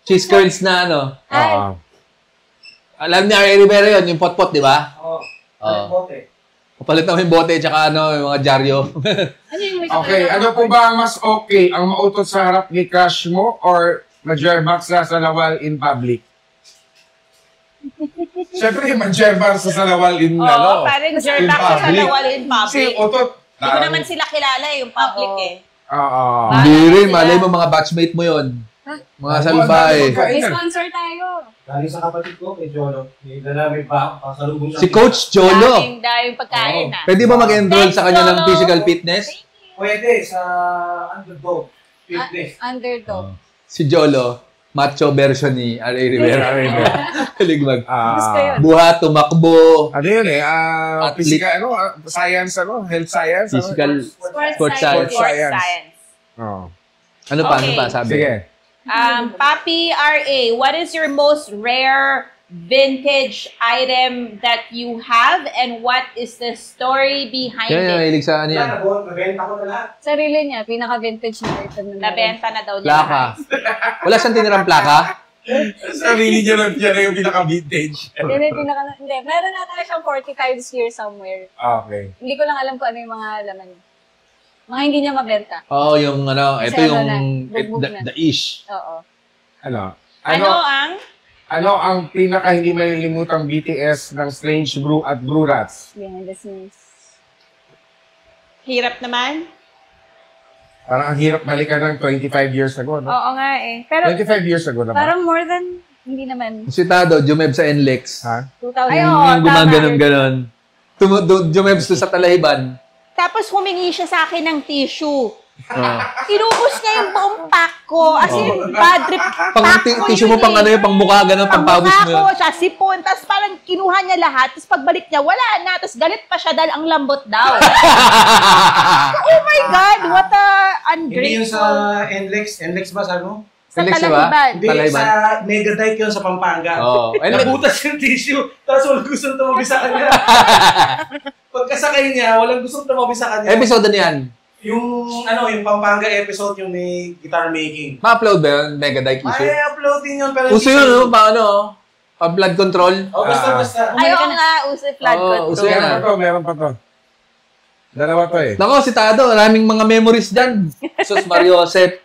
Cheese curls na Ay, Alam ni Ari Rivera yun, yung pot-pot, di ba? Oo. Oo. Bote. Papalitan mo yung bote, tsaka yung mga dyaryo. ano yung Okay, ano po ba ang mas okay? Ang mautot sa harap ni crush mo or mag-jerbox sa salawal in public? Siyempre, mag-jerbox sa salawal in, Oo, parang jerback sa public. salawal in Kasi public. utot. Hindi ko naman sila kilala yung public Oo. eh. Oo. Hindi rin, sila. malay mo mga batchmate mo yun. Mga salbay. May sponsor tayo. Galing sa kapatid ko, kay Jolo. Hindi na namin pa, pasalubong Si Coach Jolo. Daming pagkain ah. Pwede ba mag-enroll sa kanya ng Jolo. physical fitness? Pwede, sa underdog. Fitness. Underdog. Si Jolo, macho version ni R.A. Rivera. Kaligmag. Gusto yun. Buhat, tumakbo, Ano yun eh? Athlete. Physical, science, health science. physical, Sports sports science. science. Sports Science. science. Oh. Ano pa, ano Okay. pa, sabi? Sige. Papi R.A., what is your most rare vintage item that you have and what is the story behind Kaya it? nahilig sa ano yan. Nabenta ko na lahat. Sarili niya, pinaka-vintage na item na meron. Nabenta na daw niya. Plaka. Wala siyang tinirang plaka? Sarili niya lang yan yung pinaka-vintage. Hindi, meron na tayo siyang 40 times here somewhere. Okay. Hindi ko lang alam kung ano yung mga laman niya. Mga hindi niya mabenta. Oo, yung Kasi ito yung bugbog na. the ish. Oo. Ano ang? Ano ang pinaka hindi malilimutang BTS ng Strange Brew at Brew Rats? Behind the scenes. Hirap naman. Parang ang hirap balikan ng 25 years ago, no? Oo nga eh. Pero, 25 years ago na ba? Parang more than, hindi naman, Sitado, Jumeb sa NLEX. Ha? 2000. Ay, oo. Yung gumaganon-ganon. Jumeb sa Talahiban. tapos humingi siya sa akin ng tissue. Oo. Inubos niya yung buong pack ko. As in, bad trip Pang pack ko tissue mo yun pang eh. ano yung pang mukha ganun, pang pawis mo yun. Pangmukha ko, siya sipon. Tapos parang kinuha niya lahat. Tapos pagbalik niya, wala na. Tapos galit pa siya dahil ang lambot daw. Oh my God! What a Hindi yun ungrateful. sa NLEX. NLEX ba, sabi mo? Sa NLEX ba? Talahiban. Hindi, Talaiban. sa Megadike yun sa Pampanga. Oo. Nabutas yung tissue, tapos walang gustong tumabi sa kanya. Pagkasakay niya, walang gustong tumabi sa kanya. Episode na yan. Yung Pampanga episode, yung may guitar making. Ma-upload ba yun? Megadike issue? Ay, upload din yun. Pero Uso yun, no? Paano? Pa-blood control? Oh, basta. Ay, oo nga, uso yung flood Oo, control. uso yan. Meron pa to. Dalawa to eh. Nako, si Tado, maraming mga memories dyan. Sus, Mario Joseph.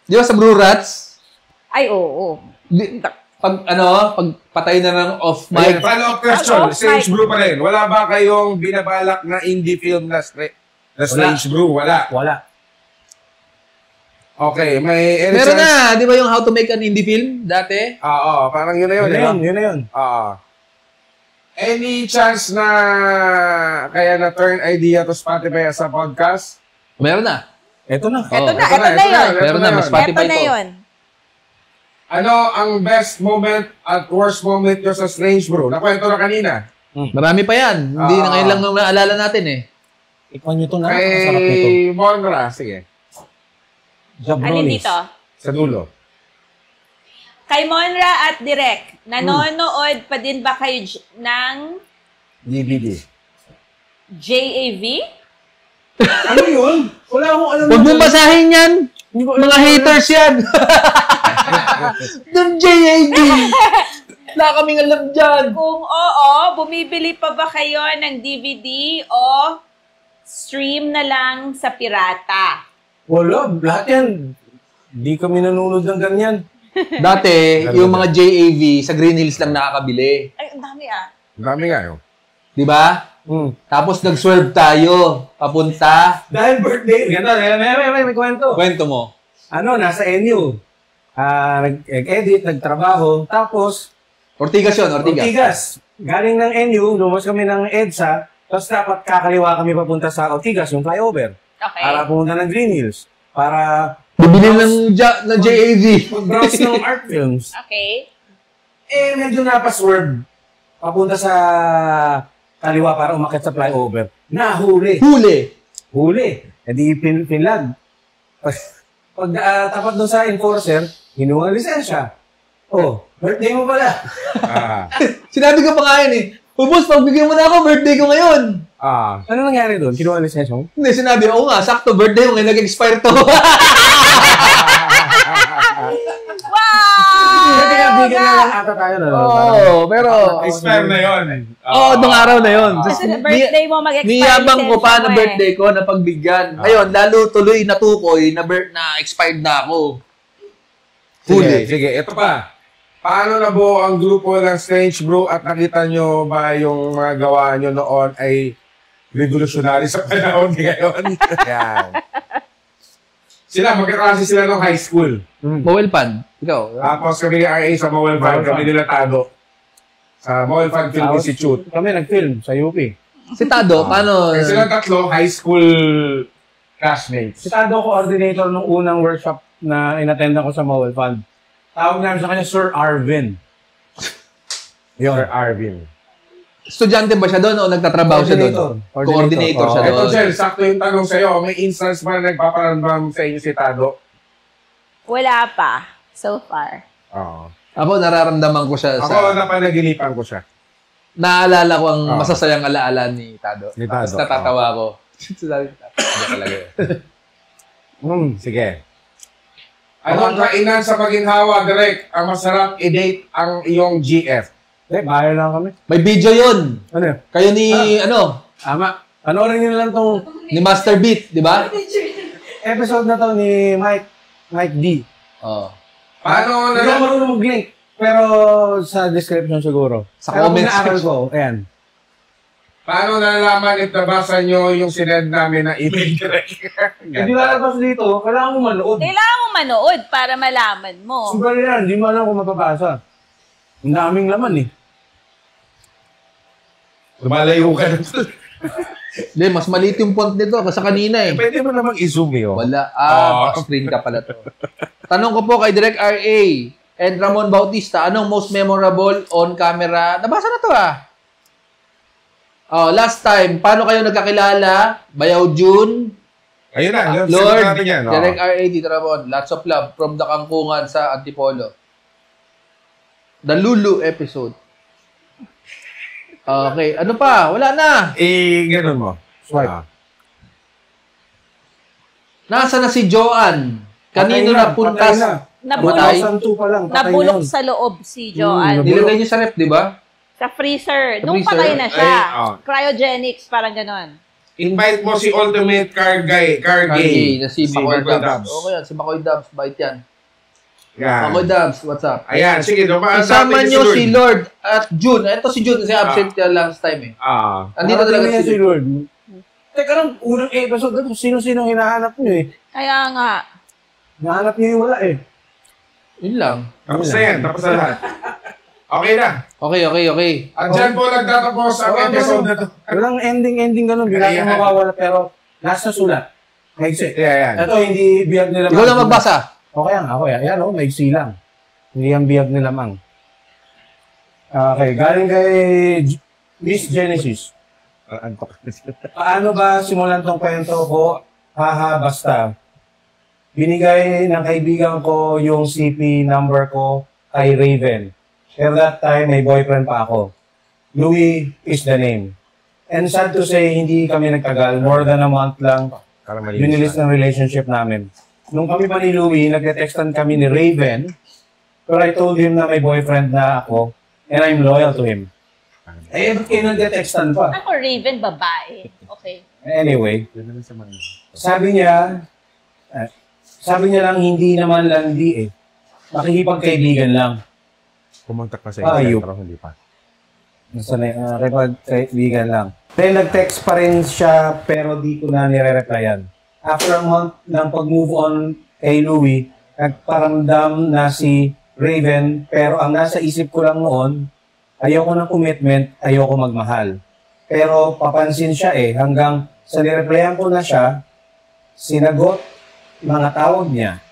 Di ba sa Brew Rats? Ay, oo. Pag patay na ng off Mic. mic. Follow-up question. Oh, Strange Mike. Brew pa rin. Wala ba kayong binabalak na indie film na Strange Brew? Wala. Wala. Okay, may... Meron na, di ba yung How to Make an Indie Film dati? Oo, parang yun na yun. Yun na yun. Oo. Any chance na kaya na turn idea to Spotify as a podcast? Meron na. Ito na. Ito Oo. na yun. Meron na, mas Ito Spotify na to. yun. Ano ang best moment at worst moment nyo sa Strange Brew? Nakwento na kanina. Marami pa yan. Hindi na ngayon lang naalala natin eh. Ikman nyo ito na. Ang sarap nito. Kay Monra, sige. Alin dito? Sa dulo. Kay Monra at Direk, nanonood pa din ba kayo ng DVD. JAV? Ano yun? Wala akong alam. Huwag mong basahin yan. Mga haters yan. Ng JAD. Wala kaming alam dyan. Kung oo, bumibili pa ba kayo ng DVD o stream na lang sa pirata? Wala. Lahat yan. Hindi kami nanonood ng ganyan. Dati, yung mga JAV sa Green Hills lang nakakabili. Ay, ang dami ah. Ang dami nga yun. Di ba? Tapos nag-swerve tayo. Papunta. Dahil birthday. Ganda. May kwento. Kwento mo. Nasa NU. Nag-edit, nagtrabaho. Tapos, Ortigas yun, Ortigas. Ortigas. Galing ng NU, lumabas kami ng EDSA, tapos dapat kakaliwa kami papunta sa Ortigas, yung flyover. Okay. Para pumunta ng Green Hills. Para Bibili ng JAV. mag-browse ng art films. Okay. Medyo napaswerve. Papunta sa kaliwa para umakyat sa flyover. Nahuli. Huli. E di pinlag. Pag tapat doon sa enforcer, hinuha ng lisensya. Oh, birthday mo pala. Sinabi ko pa nga yun eh. Boss, pagbigyan mo na ako, birthday ko ngayon. Ano nangyari doon? Kinuha ng lisensya mo? Hindi, sinabi, oo nga, sakto, birthday mo ngayon, nag-expire to. Wow! Bigyan na lang ata tayo. Pero... Expire na yun. nung araw na yun. Kasi birthday mo mag-expire. Niyabang ko pa na lisensya mo birthday ko na pagbigyan. Ngayon, lalo tuloy natukoy na expired na ako. Sige, ito pa. Paano na po ang grupo ng Strange Brew at nakita nyo ba yung mga gawa nyo noon ay revolutionary sa panahon ngayon? Yan. Magkaklase sila ng high school. Mobile Pan, ikaw. Tapos kami ni RA sa Mobile Fan, kami nila Tado. Sa Mobile Fan Film Institute. Kami nag-film sa UP. Si Tado, paano? Kasi silang tatlo, high school classmates. Si Tado, coordinator nung unang workshop na inattendan ko sa Mobile Fund. Tawag namin sa kanya, Sir Arvin. Sir Arvin. Estudyante ba siya doon o nagtatrabaho siya doon? Coordinator siya Ito, doon. Jel, sakto yung tanong sa'yo. May instance ba na nagpaparamdam sa inyo si Tado? Wala pa. So far. Oo. Ako, nararamdaman ko siya Ako, napanaginipan ko siya. Naalala ko ang masasayang alaala ni Tado. Ni Tado. Tapos natatawa ko. Sabi ko, talaga yun. Sige. Anong kainan sa paginhawa, Direk? Ang masarap i-date ang iyong GF. Bahay lang kami. May video yun. Ano yun? Kayo ni, Tama. Panoorin nyo lang tong ni Master Beat, di ba? episode na to ni Mike D. Oh. Paano Hindi ako marunong mag-link. Pero sa description siguro. Sa Pero comment pinaaral section. ko. Ayan. Paano nalaman at nabasa nyo yung sinend namin na email, Direk? Hindi lalabas dito. Kailangan mo manood. Kailangan mo manood para malaman mo. Sugal yan. Hindi mo alam kung mapapasa. Ang daming laman eh. Lumalayo ka na. Hindi, mas maliit yung font nito kasi kanina eh. Pwede mo namang i-zoom eh. Wala. Back-screen ka pala to. Tanong ko po kay Direk RA and Ramon Bautista, anong most memorable on camera? Nabasa na to last time, paano kayo nagkakilala? Bayaw June, Ayun na. Lord, natin yan. Direk RA, Tito Ramon, lots of love from the Kangkungan sa Antipolo. The Lulu episode. Okay, ano pa? Wala na. Ganun mo. Swipe. Nasa na si Joanne? Kanino na puntas? Nabulok, 2002 pa lang. patay nabulok na yun. sa loob si Joanne. Nilagay niyo sa rep, di ba? Sa freezer. Sa Nung freezer? patay na siya. Ay, Cryogenics, parang ganon. Invite mo si Ultimate Car Gay. Na si Bacoy Bacoy Dubs. Okay yan, si Bacoy Dubs. Bait yan. Yan. Bacoy Dubs, what's up? Ayan, sige. Dumaan Isama natin niyo si Lord at June. Ito si June kasi absent yan last time eh. Andito talaga Nakarating na si si Lord. Teka lang, unang episode na to, sino-sino hinahanap nyo eh. Kaya nga. Hinahanap nyo yung wala eh. Yun lang. Tapos na yan. Tapos na lahat. Okay na. Okay. At dyan po nagtatapos ang episode na to. Walang ending ganun. Bila Ayan. kang mawawala pero nasa sulat. Maigsi. Yan. Ito hindi biyag nila. Ikaw lang magbasa. Okay yan, ako yan. Ayan maigsi lang. Hindi yan biyag nila mang. Okay, galing kay Miss Genesis. Paano ba simulan tong kwento ko? Basta. Binigay ng kaibigan ko yung CP number ko kay Raven. Pero that time, may boyfriend pa ako. Louis is the name. And sad to say, hindi kami nagtagal. More than a month lang, binilis ng relationship namin. Nung kami pa ni Louis, nagte-textan kami ni Raven. Pero I told him na may boyfriend na ako. And I'm loyal to him. Eh, ba't kayo nagte-textan pa? Ako, Raven, babae. Okay. Anyway, sabi niya lang, hindi naman landi eh. Makikipagkaibigan lang. Kumontak pa sa Ayup. pero hindi pa. Kaibigan lang. Then nag-text pa rin siya pero di ko na nire-replyan. After a month ng pag-move on kay Louie, nagparamdam na si Raven, pero ang nasa isip ko lang noon, ayoko ng commitment, ayoko magmahal. Pero papansin siya hanggang sa nireplyan ko na siya, sinagot mga tawag niya.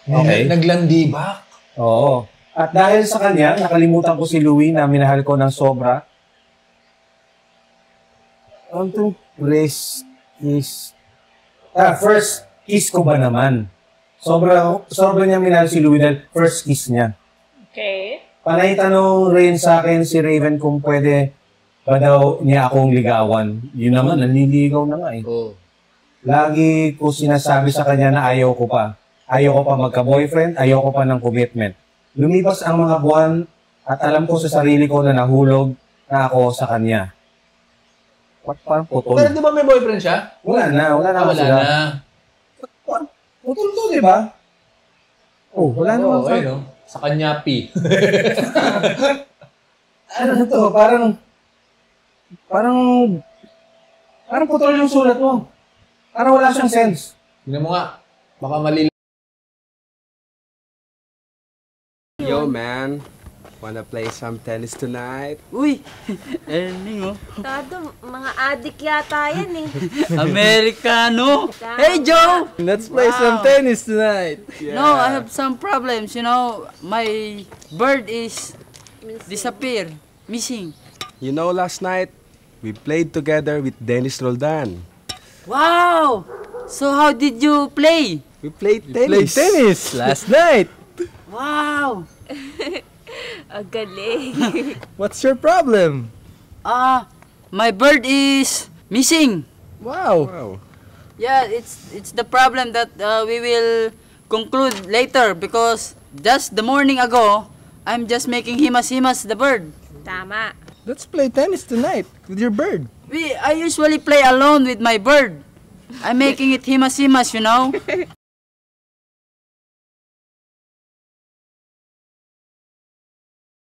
Okay? Naglandibak. Oo. At dahil sa kanya, nakalimutan ko si Louie na minahal ko ng sobra. Ang itong first kiss ko ba naman? Sobra niya minahal si Louie dahil first kiss niya. Okay. Panay tanong rin sa akin si Raven kung pwede ba daw niya akong ligawan. Yun naman, nanliligaw na nga Oh. Lagi ko sinasabi sa kanya na ayaw ko pa. Ayaw ko pa magka-boyfriend, ayaw ko pa ng commitment. Lumipas ang mga buwan at alam ko sa sarili ko na nahulog na ako sa kanya. Parang putol. Pero di ba may boyfriend siya? Wala na Wala sila. na. Putol to, di ba? Oh, wala naman. Okay, no? Sa kanya, P. Ano to? Parang putol yung sulat mo. Parang wala siyang sense. Tignan mo nga. Baka mali. Yo, man. Wanna play some tennis tonight? Uy! Erning, oh. Tado, mga adik yata yan eh. Americano! Hey, Joe! Let's play some tennis tonight. No, I have some problems. You know, my bird is missing. You know, last night, we played together with Dennis Roldan. Wow! So how did you play? We played tennis last night. Wow! Ang galing. What's your problem? My bird is missing. Wow. Yeah, it's the problem that we will conclude later because just the morning ago, I'm just making himas-himas the bird. Tama. Let's play tennis tonight with your bird. I usually play alone with my bird. I'm making it himas-himas, you know.